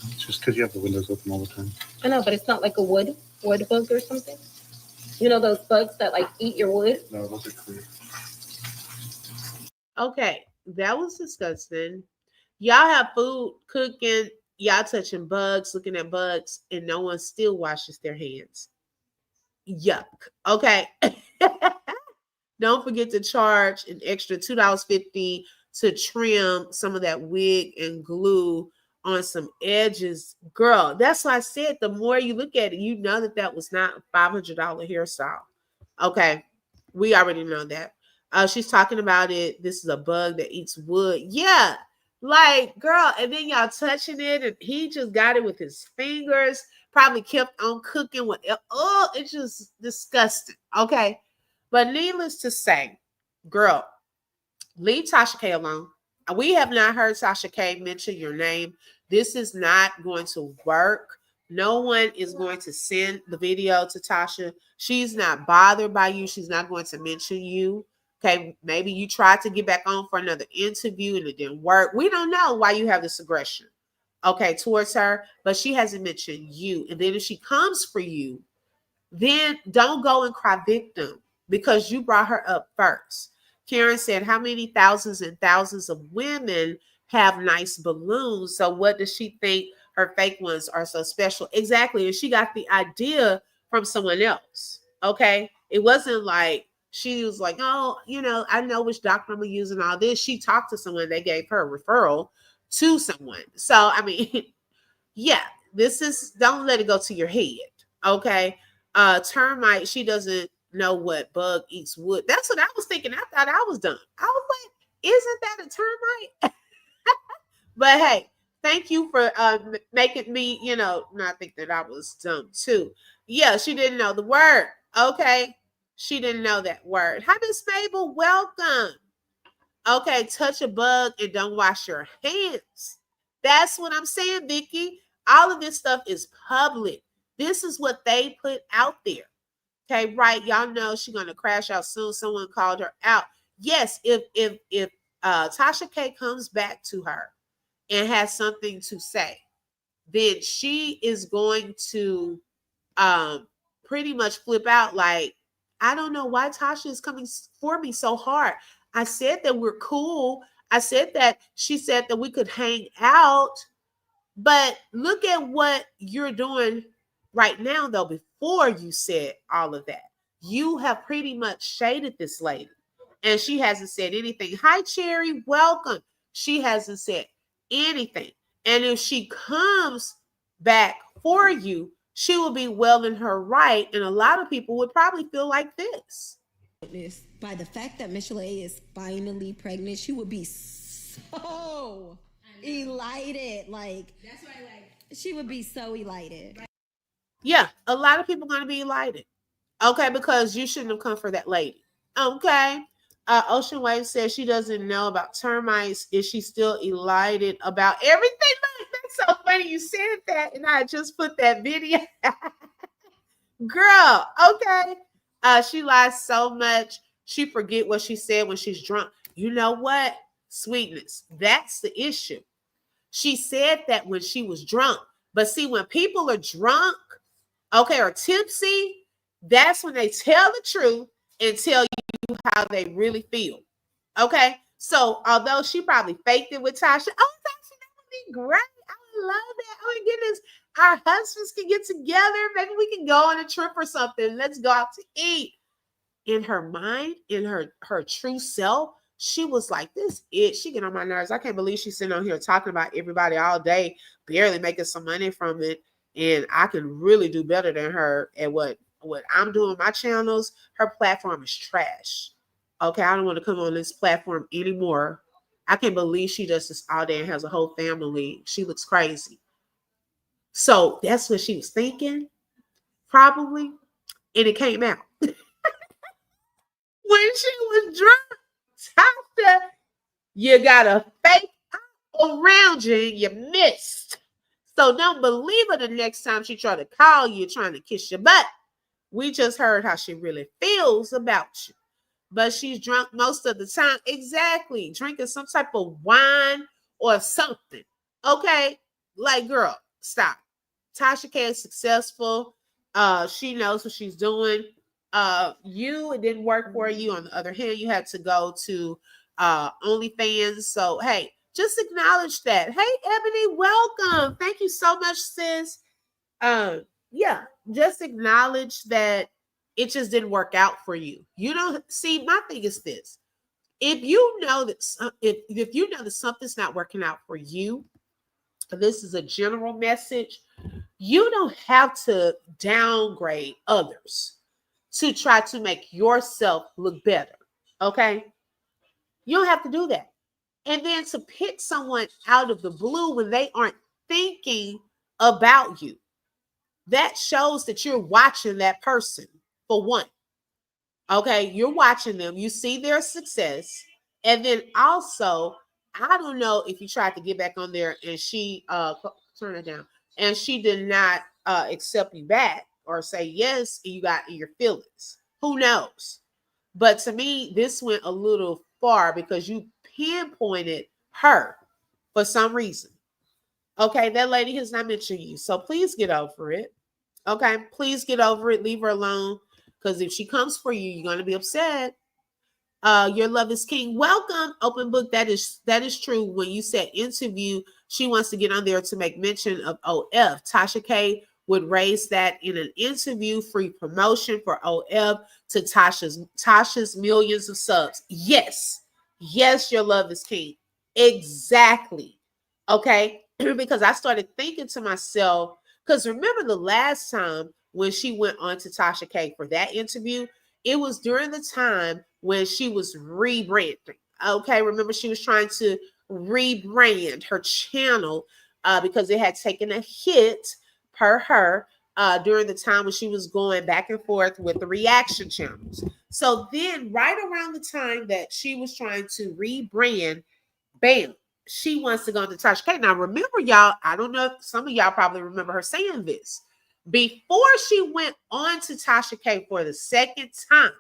It's just because you have the windows open all the time. I know, but it's not like a wood bug or something. You know those bugs that like eat your wood? No, those are clear. Okay, that was disgusting. Y'all have food cooking, y'all touching bugs, looking at bugs, and no one still washes their hands. Yuck. Okay. Don't forget to charge an extra $2.50 to trim some of that wig and glue on some edges. Girl, that's why I said the more you look at it, you know that that was not a $500 hairstyle. Okay, we already know that. She's talking about it. This is a bug that eats wood. Yeah, like, girl, and then y'all touching it, and he just got it with his fingers. Probably kept on cooking with it. Oh, it's just disgusting. Okay. But needless to say, girl, leave Tasha K alone. We have not heard Tasha K mention your name. This is not going to work. No one is going to send the video to Tasha. She's not bothered by you. She's not going to mention you. Okay, maybe you tried to get back on for another interview and it didn't work. We don't know why you have this aggression, okay, towards her, but she hasn't mentioned you. And then if she comes for you, then don't go and cry victim because you brought her up first. Karen said, how many thousands and thousands of women have nice balloons? So what does she think her fake ones are so special? Exactly. And she got the idea from someone else. Okay. It wasn't like she was like, oh, I know which doctor I'm going to use and all this. She talked to someone, they gave her a referral to someone. So, I mean, yeah, don't let it go to your head. Okay. Termite, she doesn't know what bug eats wood. That's what I was thinking. I thought I was dumb. I was like, isn't that a termite? But hey, thank you for making me, not think that I was dumb too. Yeah, she didn't know the word. Okay. She didn't know that word. Hi, Miss Mabel. Welcome. Okay, touch a bug and don't wash your hands. That's what I'm saying, Vicky. All of this stuff is public. This is what they put out there. Okay, right? Y'all know she's gonna crash out soon. Someone called her out. Yes, if Tasha K comes back to her and has something to say, then she is going to pretty much flip out. Like, I don't know why Tasha is coming for me so hard. I said that we're cool. I said that she said that we could hang out. But look at what you're doing right now, though, before you said all of that. You have pretty much shaded this lady, and she hasn't said anything. Hi, Cherry. Welcome. She hasn't said anything. And if she comes back for you, she will be well in her right. And a lot of people would probably feel like this. By the fact that Michelle A is finally pregnant, she would be so elated. Like, that's why, she would be so elated. Yeah, a lot of people are going to be elated. Okay, because you shouldn't have come for that lady. Okay. Ocean Wave says she doesn't know about termites. Is she still elated about everything? That's so funny you said that, and I just put that video. Girl, okay. She lies so much. She forget what she said when she's drunk. You know what? Sweetness. That's the issue. She said that when she was drunk. But see, when people are drunk, okay, or tipsy, that's when they tell the truth and tell you how they really feel. Okay? So, although she probably faked it with Tasha, oh, Tasha, that would be great. I would love that. Oh, my goodness. Our husbands can get together. Maybe we can go on a trip or something. Let's go out to eat. In her mind, in her true self, she was like, this is, she get on my nerves. I can't believe she's sitting on here talking about everybody all day, barely making some money from it. And I can really do better than her at what I'm doing my channels. Her platform is trash. Okay, I don't want to come on this platform anymore. I can't believe she does this all day and has a whole family. She looks crazy. So that's what she was thinking, probably. And it came out. When she was drunk, Tasha, you got a fake around you and you missed. So don't believe her the next time she try to call you trying to kiss your butt. We just heard how she really feels about you. but she's drunk most of the time. Exactly. Drinking some type of wine or something. Okay. Like, girl, stop. Tasha K is successful. She knows what she's doing. It didn't work for you. On the other hand, you had to go to OnlyFans. So hey, just acknowledge that. Hey, Ebony, welcome. Thank you so much, sis. Yeah, just acknowledge that it just didn't work out for you. You don't see, my thing is this. If you know that if you know that something's not working out for you, this is a general message, you don't have to downgrade others to try to make yourself look better. Okay? You don't have to do that. And then to pick someone out of the blue when they aren't thinking about you, that shows that you're watching that person, for one. Okay, you're watching them, you see their success, and then also, I don't know if you tried to get back on there and she turn it down, and she did not accept you back or say yes, and you got in your feelings. Who knows? But to me, this went a little far because you pinpointed her for some reason. Okay, that lady has not mentioned you, so please get over it. Okay, please get over it. Leave her alone. Because if she comes for you, you're going to be upset. Your love is king. Welcome, open book. That is true. When you said interview, she wants to get on there to make mention of OF. Tasha K would raise that in an interview, free promotion for OF to Tasha's millions of subs. Yes, your love is king. Exactly. Okay, because I started thinking to myself, because remember the last time when she went on to Tasha K for that interview, it was during the time when she was rebranding. Okay, remember she was trying to rebrand her channel because it had taken a hit per her during the time when she was going back and forth with the reaction channels. So then right around the time that she was trying to rebrand, bam, she wants to go into Tasha K. Now, remember, y'all, I don't know if some of y'all probably remember her saying this. Before she went on to Tasha K for the second time,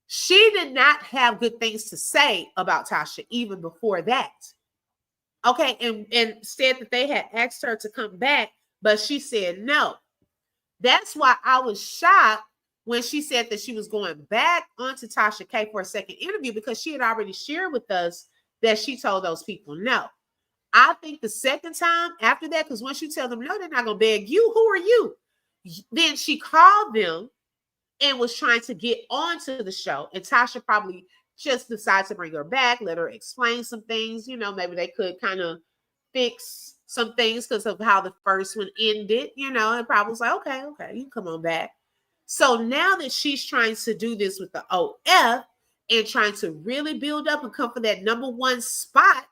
she did not have good things to say about Tasha even before that. Okay, and said that they had asked her to come back, but she said no. That's why I was shocked when she said that she was going back onto Tasha K for a second interview, because she had already shared with us that she told those people no. I think the second time after that, because once you tell them no, they're not going to beg you. Who are you? Then she called them and was trying to get onto the show. And Tasha probably just decided to bring her back, let her explain some things. You know, maybe they could kind of fix some things because of how the first one ended. You know, and probably was like, okay, you can come on back. So now that she's trying to do this with the OF and trying to really build up and come for that number one spot,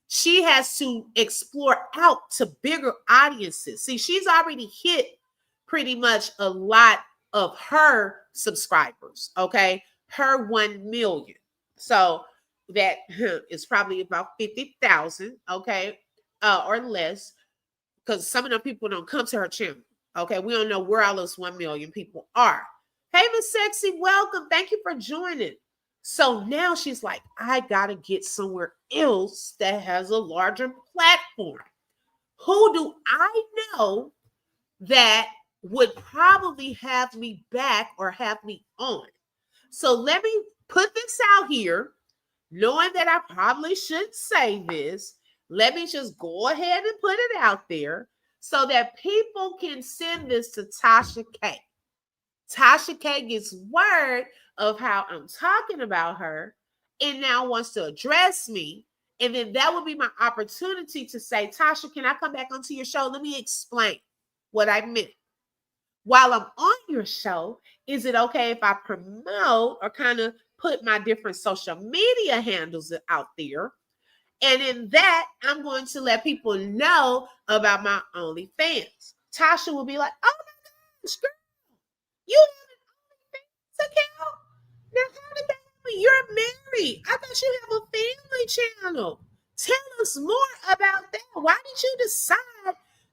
she has to explore out to bigger audiences. See, she's already hit pretty much a lot of her subscribers, okay? Her 1 million. So that is probably about 50,000, okay? Or less, because some of the people don't come to her channel, okay? We don't know where all those 1 million people are. Hey, Miss Sexy, welcome. Thank you for joining. So now she's like, I got to get somewhere else that has a larger platform. Who do I know that would probably have me back or have me on? So let me put this out here, knowing that I probably shouldn't say this. Let me just go ahead and put it out there so that people can send this to Tasha K. Tasha K gets word of how I'm talking about her and now wants to address me. And then that would be my opportunity to say, Tasha, can I come back onto your show? Let me explain what I meant. While I'm on your show, is it okay if I promote or kind of put my different social media handles out there? And in that, I'm going to let people know about my OnlyFans. Tasha will be like, oh my gosh, girl, you have an OnlyFans account? Now, how did that happen? You're married. I thought you have a family channel. Tell us more about that. Why did you decide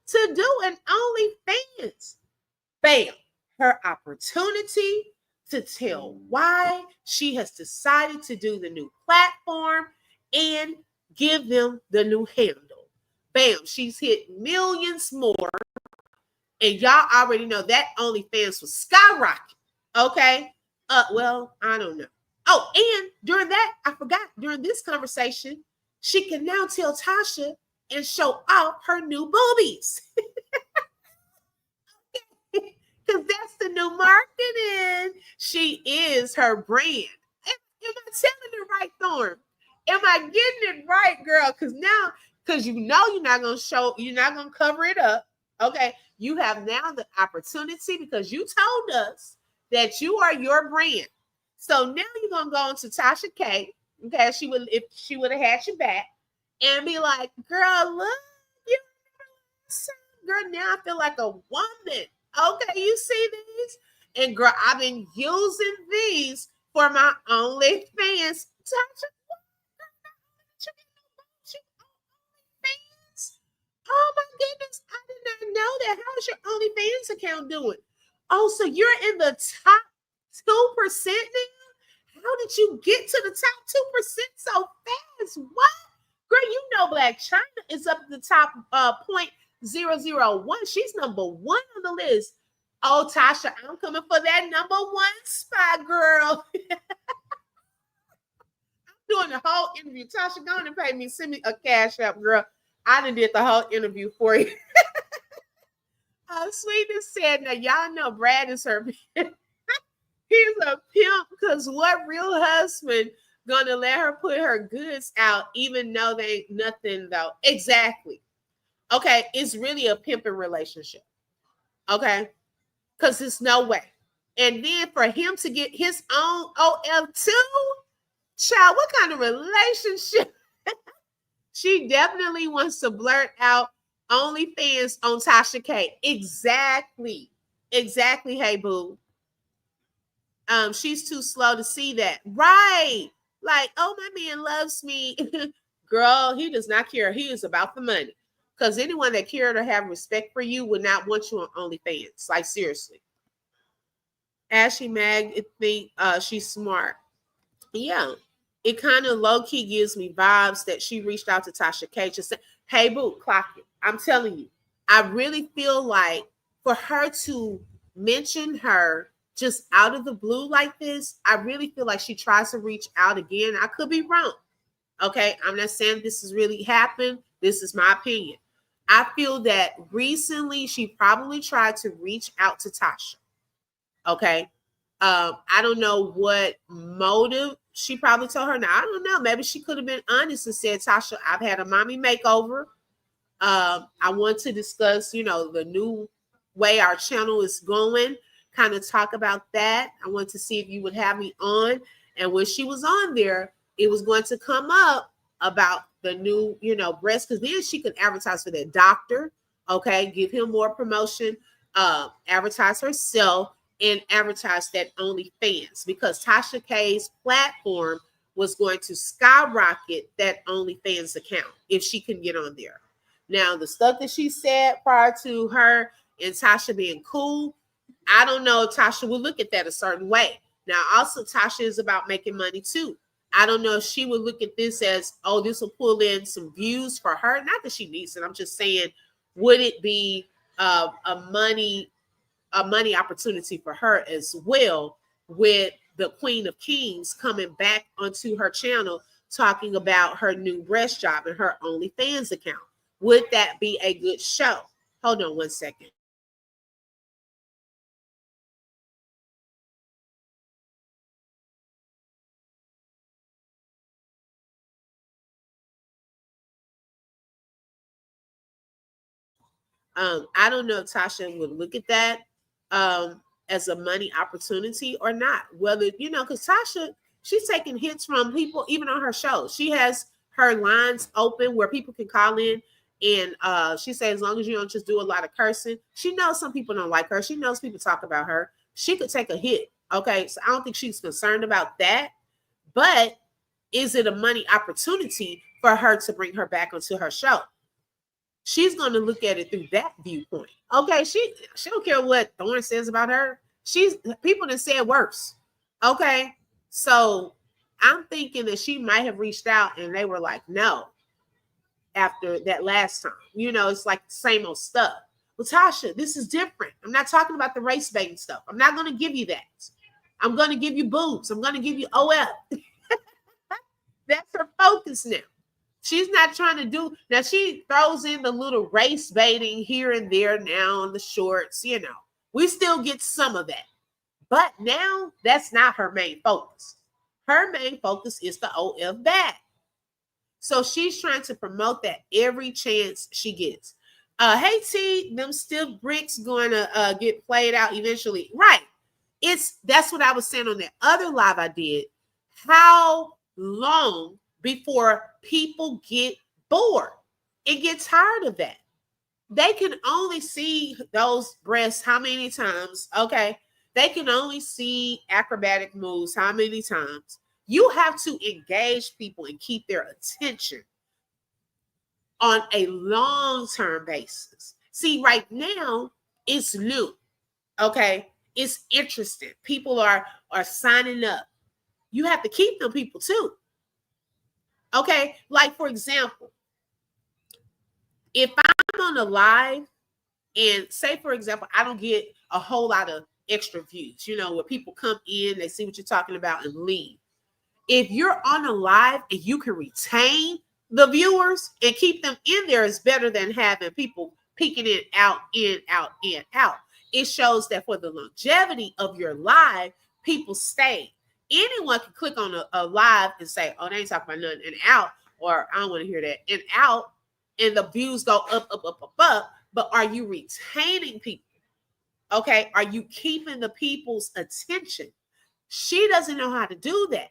to do an OnlyFans? Bam, her opportunity to tell why she has decided to do the new platform and give them the new handle. Bam, she's hit millions more. And y'all already know that OnlyFans was skyrocket. Okay. Well, I don't know. Oh, and during that, I forgot, during this conversation, she can now tell Tasha and show off her new boobies. Because that's the new marketing. She is her brand. Am I telling it right, Thorn? Am I getting it right, girl? Because now, because you know you're not going to show, you're not going to cover it up. Okay. You have now the opportunity because you told us that you are your brand. So now you're going to go into Tasha K. Okay. She would, if she would have had you back and be like, girl, look, you girl, now I feel like a woman. Okay, you see these? And girl, I've been using these for my OnlyFans. Tasha, OnlyFans? Oh my goodness, I did not know that. How's your OnlyFans account doing? Oh, so you're in the top 2% now? How did you get to the top 2% so fast? What? Girl, you know Black China is up at the top 0.001. She's number one on the list. Oh, Tasha, I'm coming for that number one spot, girl. I'm doing the whole interview. Tasha, go on and pay me. Send me a cash app, girl. I done did the whole interview for you. Sweetness said, now y'all know Brad is her. He's a pimp because what real husband gonna let her put her goods out even though they ain't nothing though? Exactly. Okay, it's really a pimping relationship. Okay, because it's no way. And then for him to get his own OF2, child, what kind of relationship? She definitely wants to blurt out OnlyFans on Tasha K. Exactly. Exactly. Hey, boo. She's too slow to see that. Right. Like, oh, my man loves me. Girl, he does not care. He is about the money. Because anyone that cared or have respect for you would not want you on OnlyFans. Like, seriously. Ashley Mag think she's smart. Yeah. It kind of low-key gives me vibes that she reached out to Tasha K. Just said, hey, boo, clock it. I'm telling you. I really feel like for her to mention her just out of the blue like this, I really feel like she tries to reach out again. I could be wrong. Okay. I'm not saying this has really happened. This is my opinion. I feel that recently she probably tried to reach out to Tasha. Okay. I don't know what motive she probably told her. Now, I don't know. Maybe she could have been honest and said, Tasha, I've had a mommy makeover. I want to discuss, the new way our channel is going, kind of talk about that. I want to see if you would have me on. And when she was on there, it was going to come up about the new, breast, because then she could advertise for that doctor. Okay. Give him more promotion, advertise herself and advertise that OnlyFans, because Tasha K's platform was going to skyrocket that OnlyFans account if she can get on there. Now, the stuff that she said prior to her and Tasha being cool, I don't know if Tasha would look at that a certain way. Now, also, Tasha is about making money too. I don't know if she would look at this as, oh, this will pull in some views for her. Not that she needs it. I'm just saying, would it be a money opportunity for her as well, with the Queen of Kings coming back onto her channel talking about her new breast job and her OnlyFans account? Would that be a good show? Hold on one second. I don't know if Tasha would look at that as a money opportunity or not. Whether, because Tasha, she's taking hits from people, even on her show. She has her lines open where people can call in. And she says, as long as you don't just do a lot of cursing, she knows some people don't like her. She knows people talk about her. She could take a hit. Okay. So I don't think she's concerned about that. But is it a money opportunity for her to bring her back onto her show? She's going to look at it through that viewpoint. Okay. She don't care what Thorne says about her. People that said worse. Okay. So I'm thinking that she might have reached out and they were like, no, after that last time. You know, it's like the same old stuff. Well, Tasha, this is different. I'm not talking about the race baiting stuff. I'm not going to give you that. I'm going to give you boobs. I'm going to give you OF. That's her focus now. She's not trying to do now. She throws in the little race baiting here and there now on the shorts. You know, we still get some of that, but now that's not her main focus. Her main focus is the OF bag. So she's trying to promote that every chance she gets. Hey T, them stiff bricks going to get played out eventually, right? That's what I was saying on that other live I did. How long before people get bored and get tired of that? They can only see those breasts how many times? Okay. They can only see acrobatic moves how many times? You have to engage people and keep their attention on a long-term basis. See, right now, it's new. Okay. It's interesting. People are signing up. You have to keep them people too. Okay. Like, for example, if I'm on a live and say, for example, I don't get a whole lot of extra views, you know, where people come in, they see what you're talking about and leave. If you're on a live and you can retain the viewers and keep them in there, is better than having people peeking in, out, in, out, in, out. It shows that for the longevity of your live, people stay. Anyone can click on a live and say, oh, they ain't talking about nothing, and out, or I don't want to hear that, and out, and the views go up, up, up, up, up. But are you retaining people? Okay. Are you keeping the people's attention? She doesn't know how to do that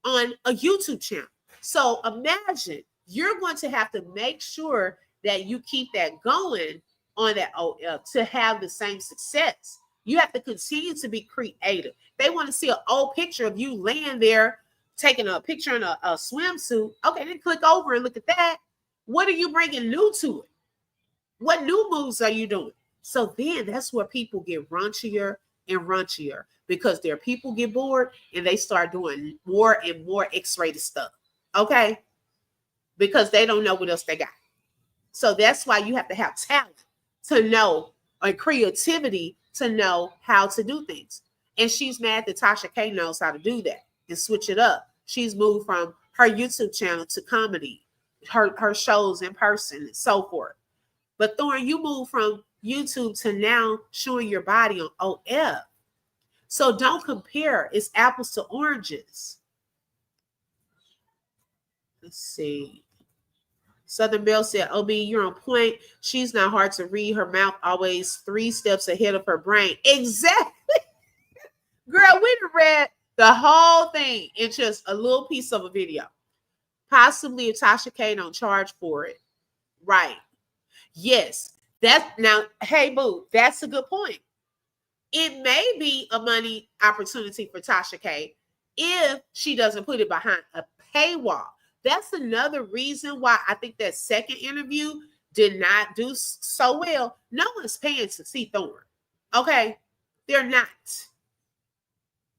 on a YouTube channel. So imagine you're going to have to make sure that you keep that going on that to have the same success. You have to continue to be creative. They want to see an old picture of you laying there taking a picture in a swimsuit. Okay, then click over and look at that. What are you bringing new to it? What new moves are you doing? So then that's where people get raunchier and raunchier, because their people get bored and they start doing more and more X-rated stuff. Okay? Because they don't know what else they got. So that's why you have to have talent to know, and creativity to know how to do things. And she's mad that Tasha K knows how to do that and switch it up. She's moved from her YouTube channel to comedy, her shows in person, and so forth. But Thorne, you move from YouTube to now showing your body on OF. So don't compare. It's apples to oranges. Let's see. Southern Belle said, OB, you're on point. She's not hard to read. Her mouth always 3 steps ahead of her brain. Exactly. Girl, we read the whole thing in just a little piece of a video. Possibly if Tasha K don't charge for it. Right. Yes. Now, hey, boo, that's a good point. It may be a money opportunity for Tasha K if she doesn't put it behind a paywall. That's another reason why I think that second interview did not do so well. No one's paying to see Thorne. Okay? They're not.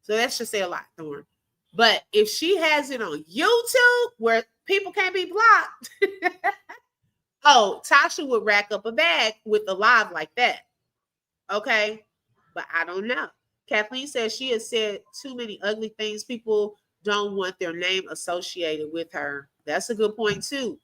So that should say a lot, Thorne. But if she has it on YouTube where people can't be blocked, oh, Tasha would rack up a bag with a live like that. Okay? But I don't know. Kathleen says she has said too many ugly things. People don't want their name associated with her. That's a good point too.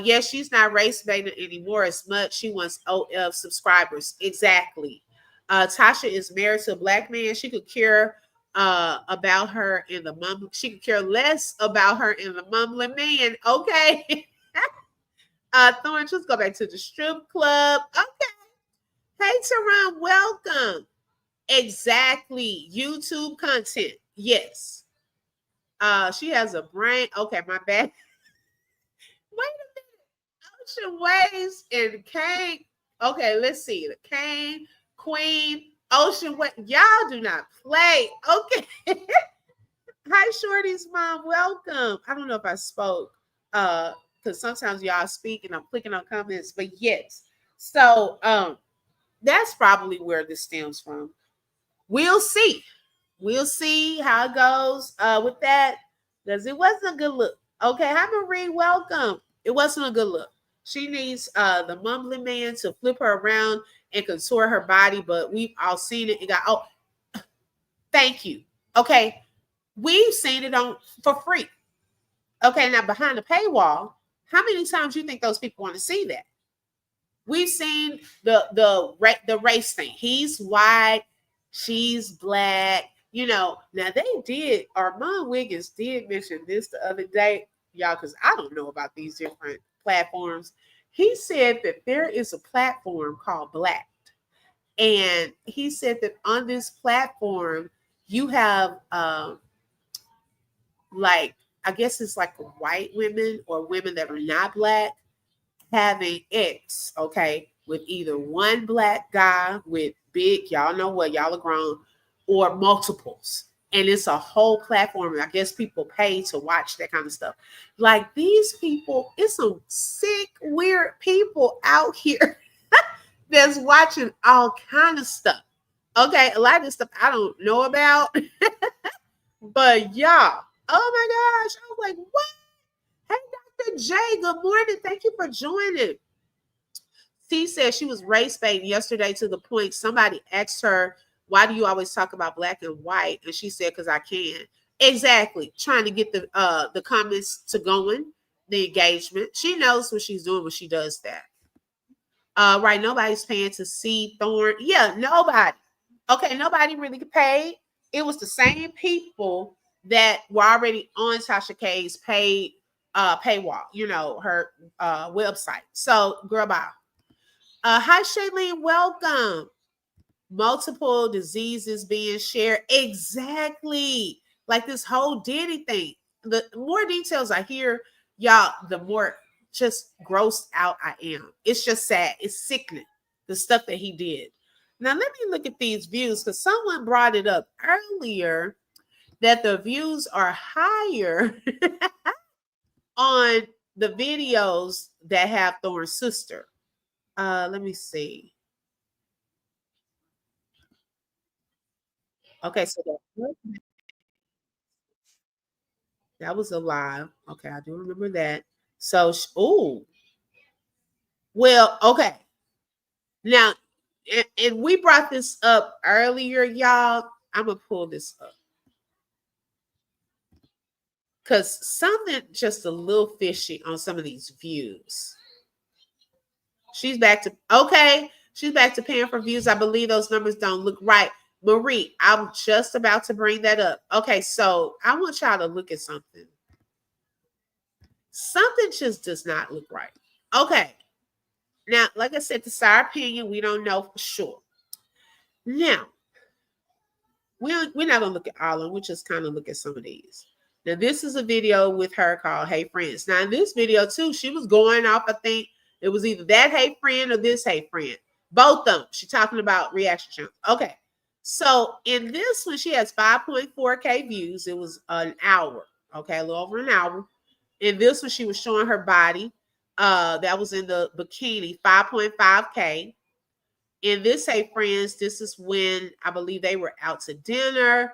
Yes, she's not race baiting anymore as much. She wants OF subscribers. Exactly. Tasha is married to a black man. She could care about her in the mumbling. She could care less about her in the mumbling man. Okay. Thorne, let's go back to the strip club. Okay. Hey, Teron, welcome. Exactly. YouTube content. Yes. She has a brain. Okay, my bad. Wait a minute. Ocean Waves and Kane. Okay, let's see. The Kane, Kween, Ocean Wave. Y'all do not play. Okay. Hi, Shorty's mom. Welcome. I don't know if I spoke. Because sometimes y'all speak and I'm clicking on comments, but yes. So that's probably where this stems from. We'll see. we'll see how it goes with that, because it wasn't a good look. Okay, hi Marie, welcome. It wasn't a good look. She needs the mumbling man to flip her around and contort her body, but we've all seen it. It got, oh, thank you. Okay, we've seen it on for free. Okay, now behind the paywall, how many times you think those people want to see that? We've seen the race thing. He's white, she's black. You know, now they did. Armand Wiggins did mention this the other day, y'all, because I don't know about these different platforms. He said that there is a platform called Black, and he said that on this platform you have like, I guess it's like white women or women that are not black having X, okay, with either one black guy with big, y'all know what, y'all are grown, or multiples. And it's a whole platform. I guess people pay to watch that kind of stuff. Like these people, it's some sick, weird people out here that's watching all kind of stuff. Okay, a lot of this stuff I don't know about, but y'all, oh my gosh, I was like, what? Hey, Dr. J, good morning. Thank you for joining. T said she was race baiting yesterday to the point somebody asked her, why do you always talk about black and white? And she said, because I can. Exactly. Trying to get the comments to going, the engagement. She knows what she's doing when she does that. Right. Nobody's paying to see Thorn. Yeah, nobody. Okay, nobody really paid. It was the same people that were already on Tasha K's paid paywall, you know, her website. So, girl, bye. Hi, Shailene, welcome. Multiple diseases being shared. Exactly. Like this whole Diddy thing. The more details I hear, y'all, the more just grossed out I am. It's just sad. It's sickening, the stuff that he did. Now, let me look at these views because someone brought it up earlier that the views are higher on the videos that have Thorne's sister. Let me see. Okay, so that was a lie. Okay, I do remember that. So, oh, well, okay. Now, and we brought this up earlier, y'all. I'm gonna pull this up because something just a little fishy on some of these views. She's back to okay. She's back to paying for views. I believe those numbers don't look right. Marie, I'm just about to bring that up. Okay, so I want y'all to look at something. Something just does not look right. Okay. Now, like I said, this is our opinion. We don't know for sure. Now, we're not going to look at all of them. We'll just kind of look at some of these. Now, this is a video with her called Hey Friends. Now, in this video, too, she was going off, I think it was either that Hey Friend or this Hey Friend. Both of them. She's talking about reaction channels. Okay. So, in this one, she has 5.4K views. It was an hour. Okay, a little over an hour. In this one, she was showing her body. That was in the bikini, 5.5K. In this Hey Friends, this is when I believe they were out to dinner.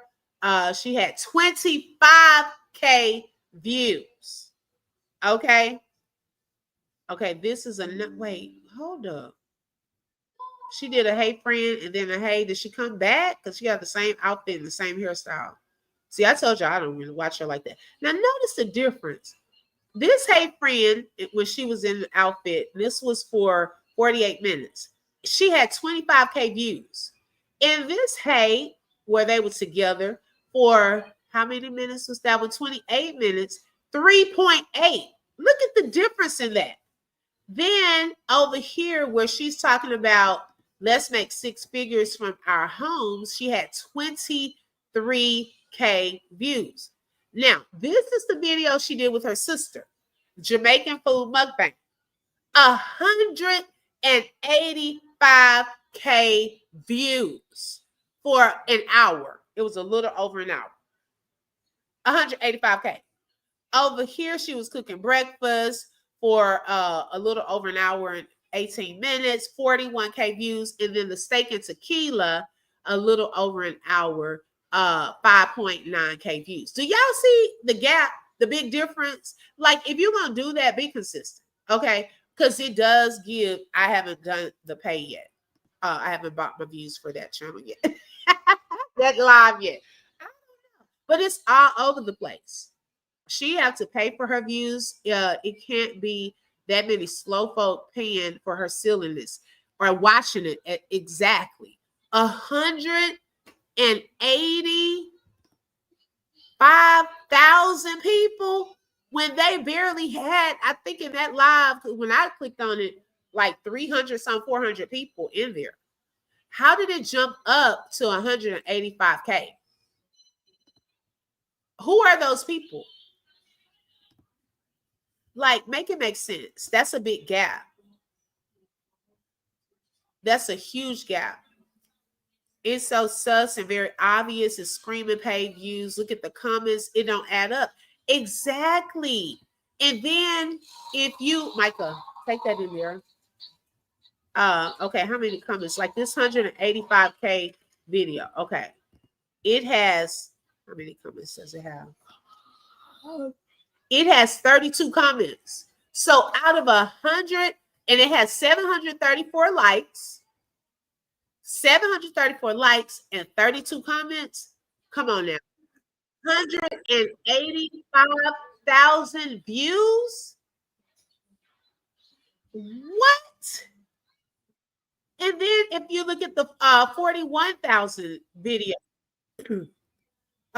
She had 25K views. Okay. Okay, this is a wait, hold up. She did a Hey Friend and then a Hey. Did she come back? Because she got the same outfit and the same hairstyle. See, I told you I don't really watch her like that. Now, notice the difference. This Hey Friend, when she was in the outfit, this was for 48 minutes. She had 25K views. In this Hey, where they were together for how many minutes was that one? 28 minutes, 3.8. Look at the difference in that. Then over here, where she's talking about let's make six figures from our homes, she had 23K views. Now, this is the video she did with her sister, Jamaican food mukbang. 185K views for an hour. It was a little over an hour. 185K. Over here, she was cooking breakfast for a little over an hour and 18 minutes, 41K views. And then the steak and tequila, a little over an hour, 5.9K views. Do y'all see the gap, the big difference? Like, if you're gonna do that, be consistent, okay? Because it does give. I haven't done the pay yet. I haven't bought my views for that channel yet. That live yet. I don't know. But it's all over the place. She have to pay for her views. It can't be that many slow folk paying for her silliness or watching it at exactly 185,000 people when they barely had, I think in that live, when I clicked on it, like 300 some 400 people in there. How did it jump up to 185K? Who are those people? Like, make it make sense. That's a big gap. That's a huge gap. It's so sus and very obvious. It's screaming paid views. Look at the comments. It don't add up. Exactly. And then if you, Micah, take that in there. Okay, how many comments? Like this 185K video. Okay. It has, how many comments does it have? It has 32 comments. So out of 100, and it has 734 likes, 734 likes and 32 comments. Come on now. 185,000 views? What? And then if you look at the 41,000 video,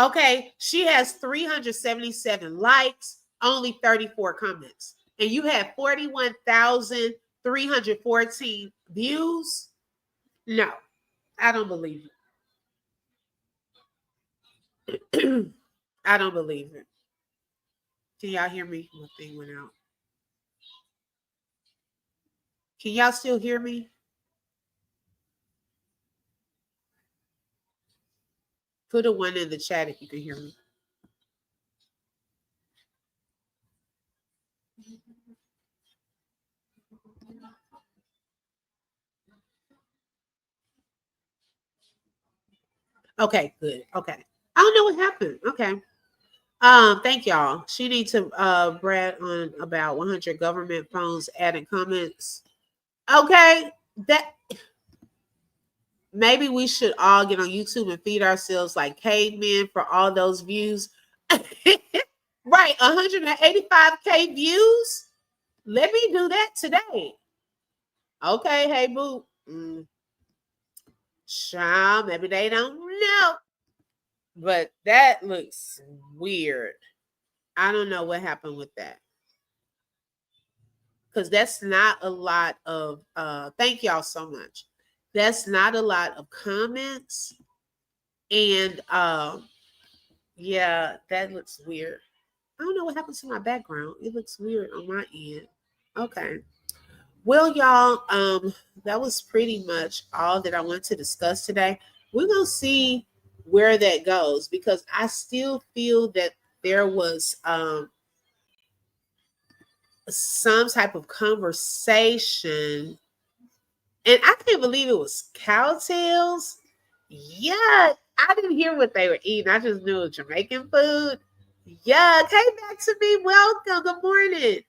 okay, she has 377 likes, only 34 comments. And you have 41,314 views? No, I don't believe it. I don't believe it. Can y'all hear me? My thing went out. Can y'all still hear me? Put a 1 in the chat if you can hear me. Okay, good. Okay. I don't know what happened. Okay. Thank y'all. She needs to brag on about 100 government phones adding comments. Okay. That maybe we should all get on YouTube and feed ourselves like cavemen for all those views. Right, 185K views. Let me do that today. Okay, hey boo. Child, maybe they don't know. But that looks weird. I don't know what happened with that. Because that's not a lot of thank y'all so much. That's not a lot of comments. And yeah, that looks weird. I don't know what happened to my background. It looks weird on my end. Okay. Well, y'all, that was pretty much all that I wanted to discuss today. We're gonna see where that goes because I still feel that there was some type of conversation, and I can't believe it was cowtails. Yeah, I didn't hear what they were eating. I just knew it was Jamaican food. Yeah, came back to me. Welcome. Good morning.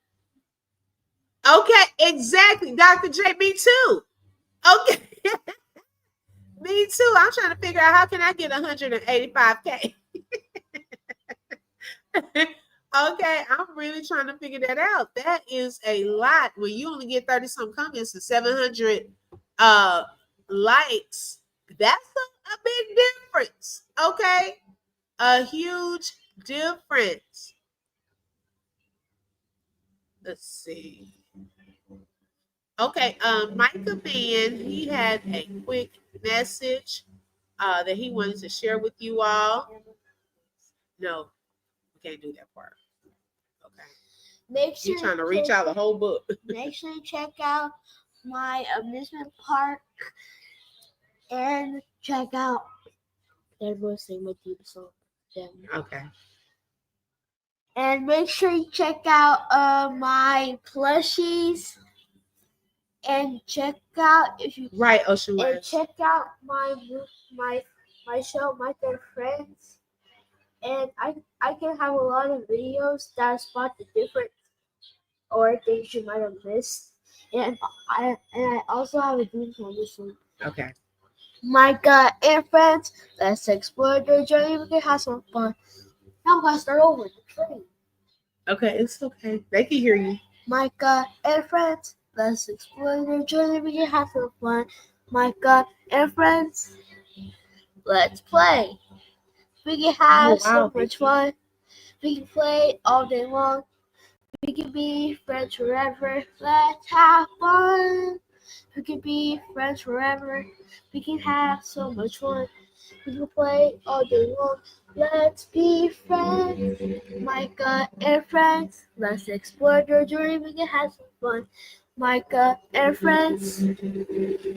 Okay, exactly. Dr. J, me too. Okay. Me too. I'm trying to figure out how can I get 185K. Okay, I'm really trying to figure that out. That is a lot when you only get 30 some comments and 700 likes. That's a big difference. Okay, a huge difference. Let's see. Okay, Micah Man, he had a quick message that he wanted to share with you all. No, we can't do that part. Okay. Make sure You're trying to reach out the whole book. Make sure to check out my amusement park and check out Everyone's Sing with You song. Okay. And make sure you check out my plushies and check out if you Right, Ocean and West. check out my my show, My Third Friends, and I can have a lot of videos that spot the different or things you might have missed. And I also have a dream transition. Okay. Micah and friends, let's explore the journey. We can have some fun. Now I'm gonna start over. Okay, it's okay. They can hear you. Micah and friends, let's explore the journey. We can have some fun. Micah and friends, let's play. We can have so much fun. We can play all day long. We can be friends forever. Let's have fun. We can be friends forever. We can have so much fun. We can play all day long. Let's be friends. Micah and friends. Let's explore your journey. We can have some fun. Micah and friends.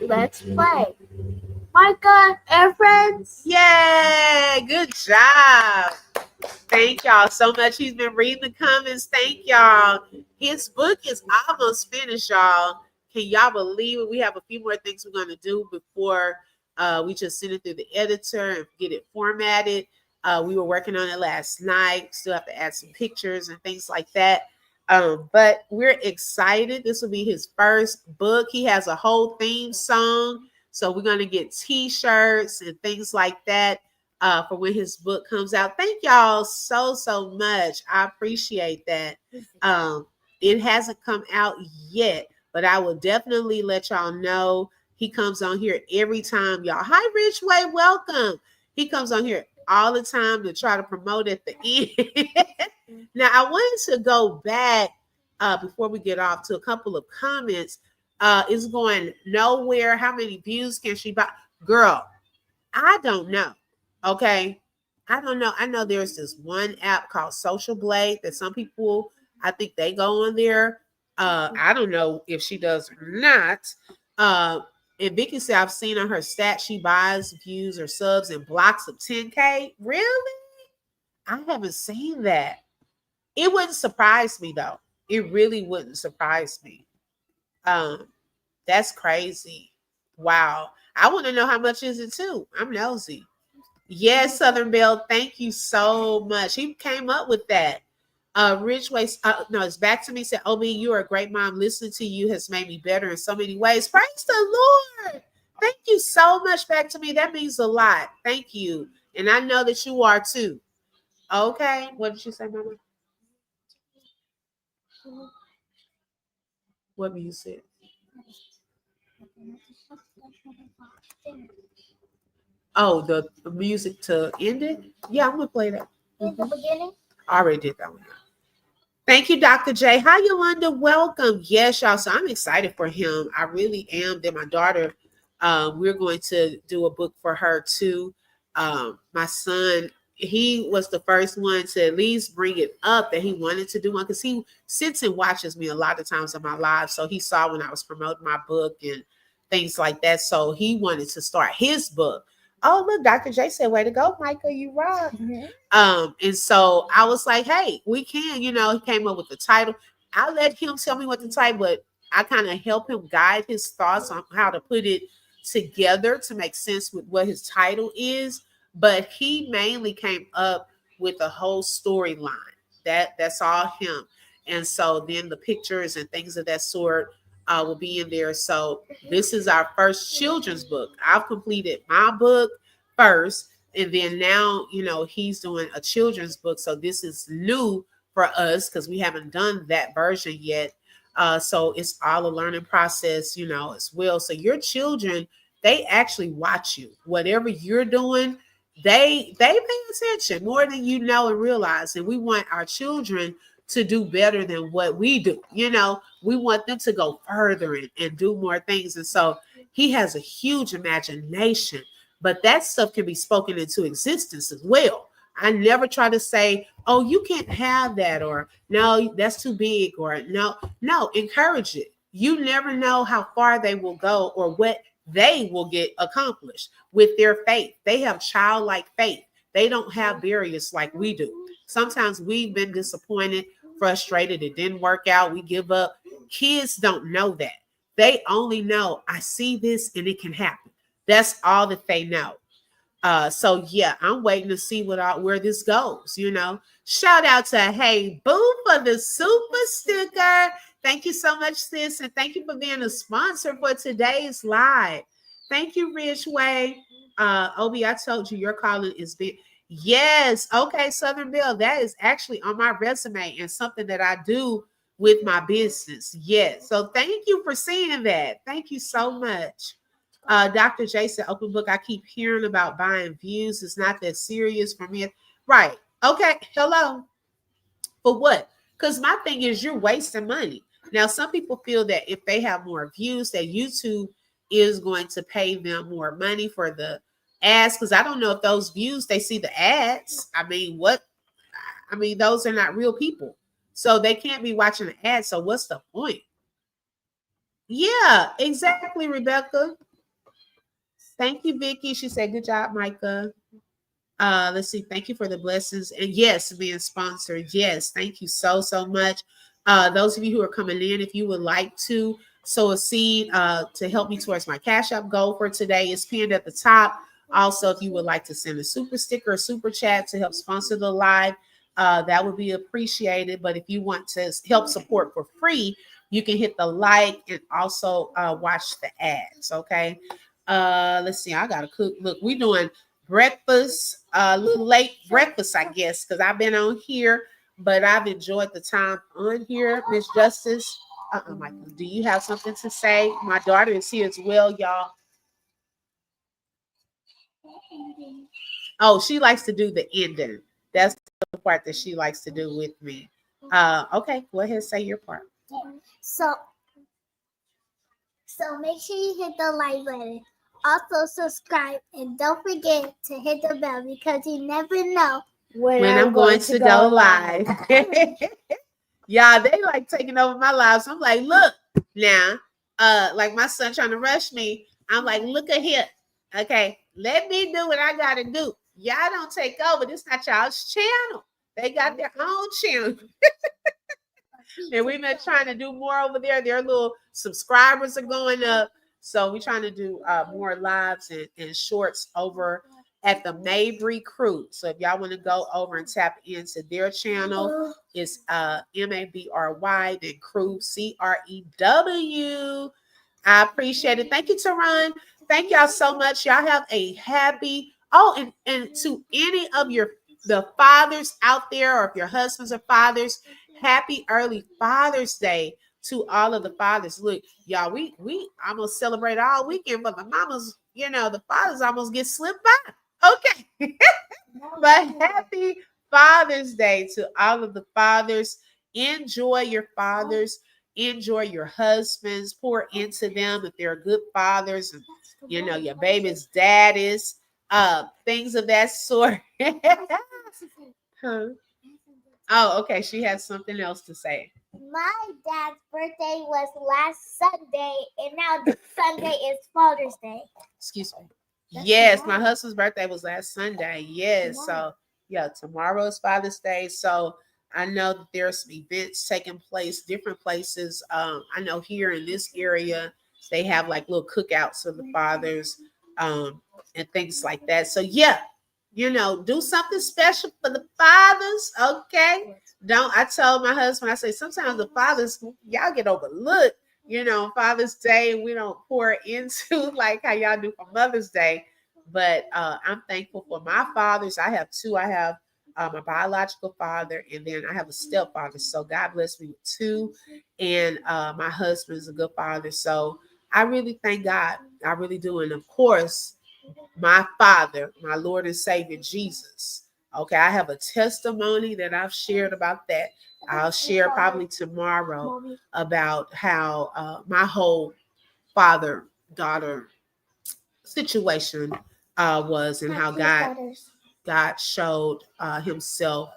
Let's play. Micah and friends. Yay! Good job. Thank y'all so much. He's been reading the comments. Thank y'all. His book is almost finished, y'all. Can y'all believe it? We have a few more things we're going to do before we just send it through the editor and get it formatted. We were working on it last night. Still have to add some pictures and things like that. But we're excited. This will be his first book. He has a whole theme song. So we're going to get t-shirts and things like that for when his book comes out. Thank y'all so much. I appreciate that. It hasn't come out yet, but I will definitely let y'all know. He comes on here every time, y'all. Hi, Richway, welcome. He comes on here all the time to try to promote at the end. Now, I wanted to go back before we get off to a couple of comments. It's going nowhere. How many views can she buy? Girl, I don't know. Okay. I don't know. I know there's this one app called Social Blade that some people, I think they go on there. I don't know if she does or not. And Vicky said I've seen on her stats she buys views or subs in blocks of 10K. Really? I haven't seen that. It wouldn't surprise me though. It really wouldn't surprise me. That's crazy. Wow. I want to know how much is it too. I'm nosy. Yes, Southern Belle, thank you so much. He came up with that. Ridgeway, no, it's back to me. Said, "Obi, you are a great mom. Listening to you has made me better in so many ways." Praise the Lord. Thank you so much. Back to me. That means a lot. Thank you, and I know that you are too. Okay, what did you say, Mama? What you said? Oh, the music to end it? Yeah, I'm gonna play that. In the beginning. I already did that one. Thank you, Dr. J. Hi, Yolanda. Welcome. Yes, y'all. So I'm excited for him. I really am. Then my daughter, we're going to do a book for her too. My son, he was the first one to at least bring it up that he wanted to do one because he sits and watches me a lot of times in my lives. So he saw when I was promoting my book and things like that. So he wanted to start his book. Oh, look, Dr. J said, way to go, Michael. You rock. Mm-hmm. And so I was like, hey, we can, he came up with the title. I let him tell me what the title, but I kind of help him guide his thoughts on how to put it together to make sense with what his title is. But he mainly came up with a whole storyline. That's all him. And so then the pictures and things of that sort will be in there. So this is our first children's book. I've completed my book first. And then now, he's doing a children's book. So this is new for us because we haven't done that version yet. So it's all a learning process, as well. So your children, they actually watch you. Whatever you're doing, they pay attention more than you know and realize. And we want our children to do better than what we do. We want them to go further and do more things. And so he has a huge imagination. But that stuff can be spoken into existence as well. I never try to say, oh, you can't have that, or no, that's too big, or no, encourage it. You never know how far they will go or what they will get accomplished with their faith. They have childlike faith. They don't have barriers like we do. Sometimes we've been disappointed, frustrated, it didn't work out, we give up. Kids don't know that. They only know, I see this and it can happen. That's all that they know. So yeah, I'm waiting to see where this goes. Shout out to Hey Boo for the super sticker. Thank you so much, sis, and thank you for being a sponsor for today's live. Thank you, Ridgeway. Obi, I told you your calling is big. Yes, okay, Southern Belle. That is actually on my resume and something that I do with my business. Yes. So thank you for seeing that. Thank you so much. Dr. Jason, open book. I keep hearing about buying views. It's not that serious for me. Right. Okay. Hello. For what? Because my thing is you're wasting money. Now, some people feel that if they have more views, that YouTube is going to pay them more money for the ads. Because I don't know if those views, they see the ads. I mean, what? I mean, those are not real people. So they can't be watching the ads. So what's the point? Yeah, exactly, Rebecca. Thank you, Vicky. She said, good job, Micah. Let's see. Thank you for the blessings. And yes, being sponsored. Yes, thank you so much. Those of you who are coming in, if you would like to sow a seed to help me towards my Cash App goal for today, it's pinned at the top. Also, if you would like to send a super sticker or super chat to help sponsor the live, that would be appreciated. But if you want to help support for free, you can hit the like and also watch the ads. Okay. Let's see. I gotta cook. Look, we doing breakfast, a little late breakfast, I guess, because I've been on here, but I've enjoyed the time on here. Miss Justice, Michael, do you have something to say? My daughter is here as well, y'all. Oh, she likes to do the ending. That's the part that she likes to do with me. Okay, go ahead and say your part. So make sure you hit the like button. Also subscribe and don't forget to hit the bell because you never know when I'm going to go live. Yeah, they like taking over my lives. I'm like, look now, like my son trying to rush me. I'm like, look at here. Okay, let me do what I gotta do. Y'all don't take over. This not y'all's channel. They got their own channel. And we've been trying to do more over there. Their little subscribers are going up. So we're trying to do more lives and shorts over at the Mabry Crew. So if y'all want to go over and tap into their channel, it's Mabry, then Crew, CREW. I appreciate it. Thank you, Teron. Thank y'all so much. Y'all have a happy, and to any of the fathers out there, or if your husbands are fathers, happy early Father's Day to all of the fathers. Look, y'all, we almost celebrate all weekend, but the mamas, the fathers almost get slipped by. Okay. But happy Father's Day to all of the fathers. Enjoy your fathers. Enjoy your husbands. Pour into them if they're good fathers and your baby's daddies, things of that sort. Huh? Oh, okay. She has something else to say. My dad's birthday was last Sunday, and now this Sunday is Father's Day. Excuse me. Yes, my husband's birthday was last Sunday. Yes. So, yeah, tomorrow is Father's Day. So, I know that there's some events taking place, different places. I know here in this area, they have like little cookouts for the fathers and things like that. So, yeah, do something special for the fathers. Okay. I told my husband, I say, sometimes the fathers, y'all get overlooked. Father's Day, we don't pour into like how y'all do for Mother's Day. But I'm thankful for my fathers. I have two. I have my biological father, and then I have a stepfather. So God bless me with two. And my husband is a good father. So I really thank God. I really do. And of course, my Father, my Lord and Savior, Jesus. Okay, I have a testimony that I've shared about that. I'll share probably tomorrow about how my whole father-daughter situation was, and how God showed himself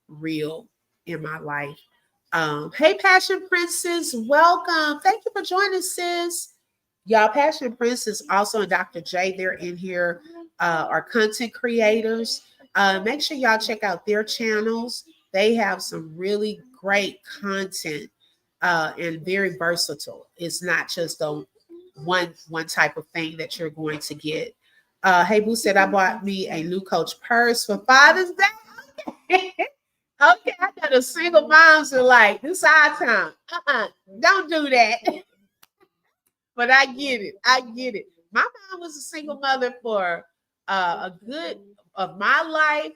real in my life. Hey, Passion Princess, welcome. Thank you for joining, sis. Y'all, Passion Princess also and Dr. J, they're in here, are content creators. Make sure y'all check out their channels. They have some really great content and very versatile. It's not just a one type of thing that you're going to get. Hey Boo said I bought me a new Coach purse for Father's Day. Okay, I got a single moms are like, this our time. Don't do that. But I get it. I get it. My mom was a single mother for a good of my life.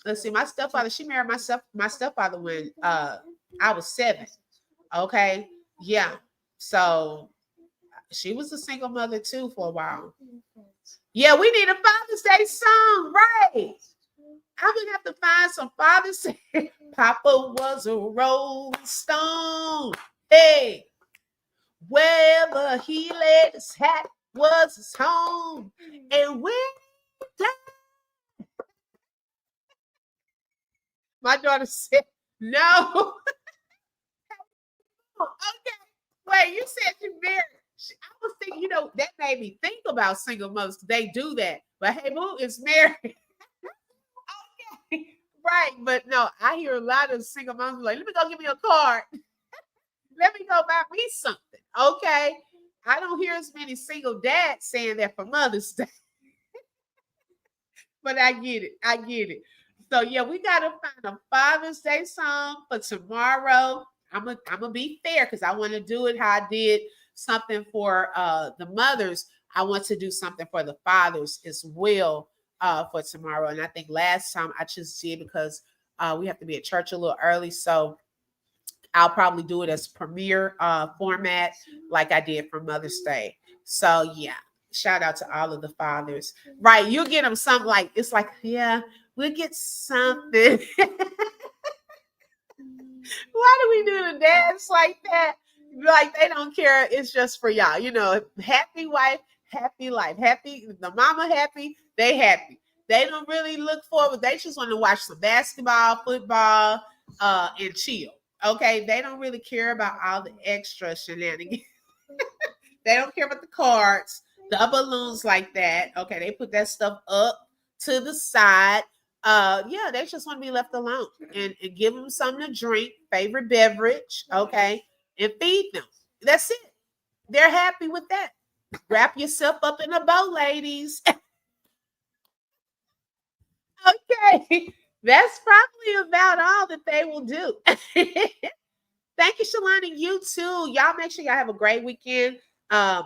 Let's see, my stepfather, she married my stepfather when I was 7. Okay. Yeah. So she was a single mother too for a while. Yeah, we need a Father's Day song, right? I'm gonna have to find some Father's Day. Papa was a rolling stone. Hey, wherever he laid his hat was his home. And when my daughter said, no. Okay. Wait, you said you married. I was thinking, that made me think about single mothers. They do that. But hey, Boo is married. Okay. Right. But no, I hear a lot of single moms like, let me go give me a card. Let me go buy me something. Okay. I don't hear as many single dads saying that for Mother's Day. But I get it. I get it. So yeah, we gotta find a Father's Day song for tomorrow. I'm gonna be fair because I want to do it how I did something for the mothers. I want to do something for the fathers as well for tomorrow. And I think last time I just did because we have to be at church a little early. So I'll probably do it as premiere format like I did for Mother's Day. So yeah, shout out to all of the fathers. Right, you get them something like, it's like, yeah, we'll get something. Why do we do the dance like that? Like they don't care. It's just for y'all. Happy wife, happy life. Happy, the mama happy, they happy. They don't really look forward. They just want to watch some basketball, football, and chill. Okay, they don't really care about all the extra shenanigans. They don't care about the cards, the balloons like that. Okay, they put that stuff up to the side. Yeah, they just want to be left alone and give them something to drink, favorite beverage, okay, and feed them. That's it. They're happy with that. Wrap yourself up in a bow, ladies. Okay, that's probably about all that they will do. Thank you, Shalani. You too. Y'all make sure y'all have a great weekend. I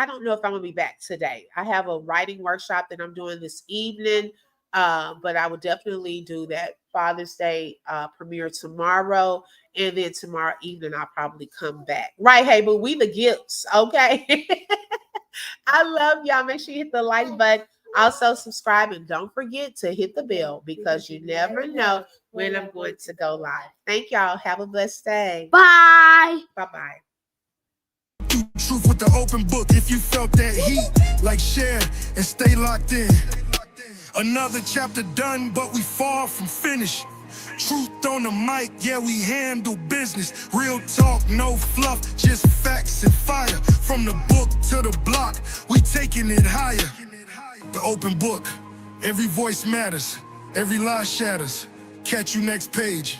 don't know if I'm gonna be back today. I have a writing workshop that I'm doing this evening, but I will definitely do that Father's Day premiere tomorrow, and then tomorrow evening I'll probably come back. Right, hey, but we the gifts, okay? I love y'all. Make sure you hit the like button. Also subscribe and don't forget to hit the bell because you never know when I'm going to go live. Thank y'all. Have a blessed day. Bye. Bye-bye. Truth with the open book. If you felt that heat, like share and stay locked in. Another chapter done, but we far from finished. Truth on the mic, yeah, we handle business. Real talk, no fluff, just facts and fire. From the book to the block, we taking it higher. The open book, every voice matters, every lie shatters. Catch you next page.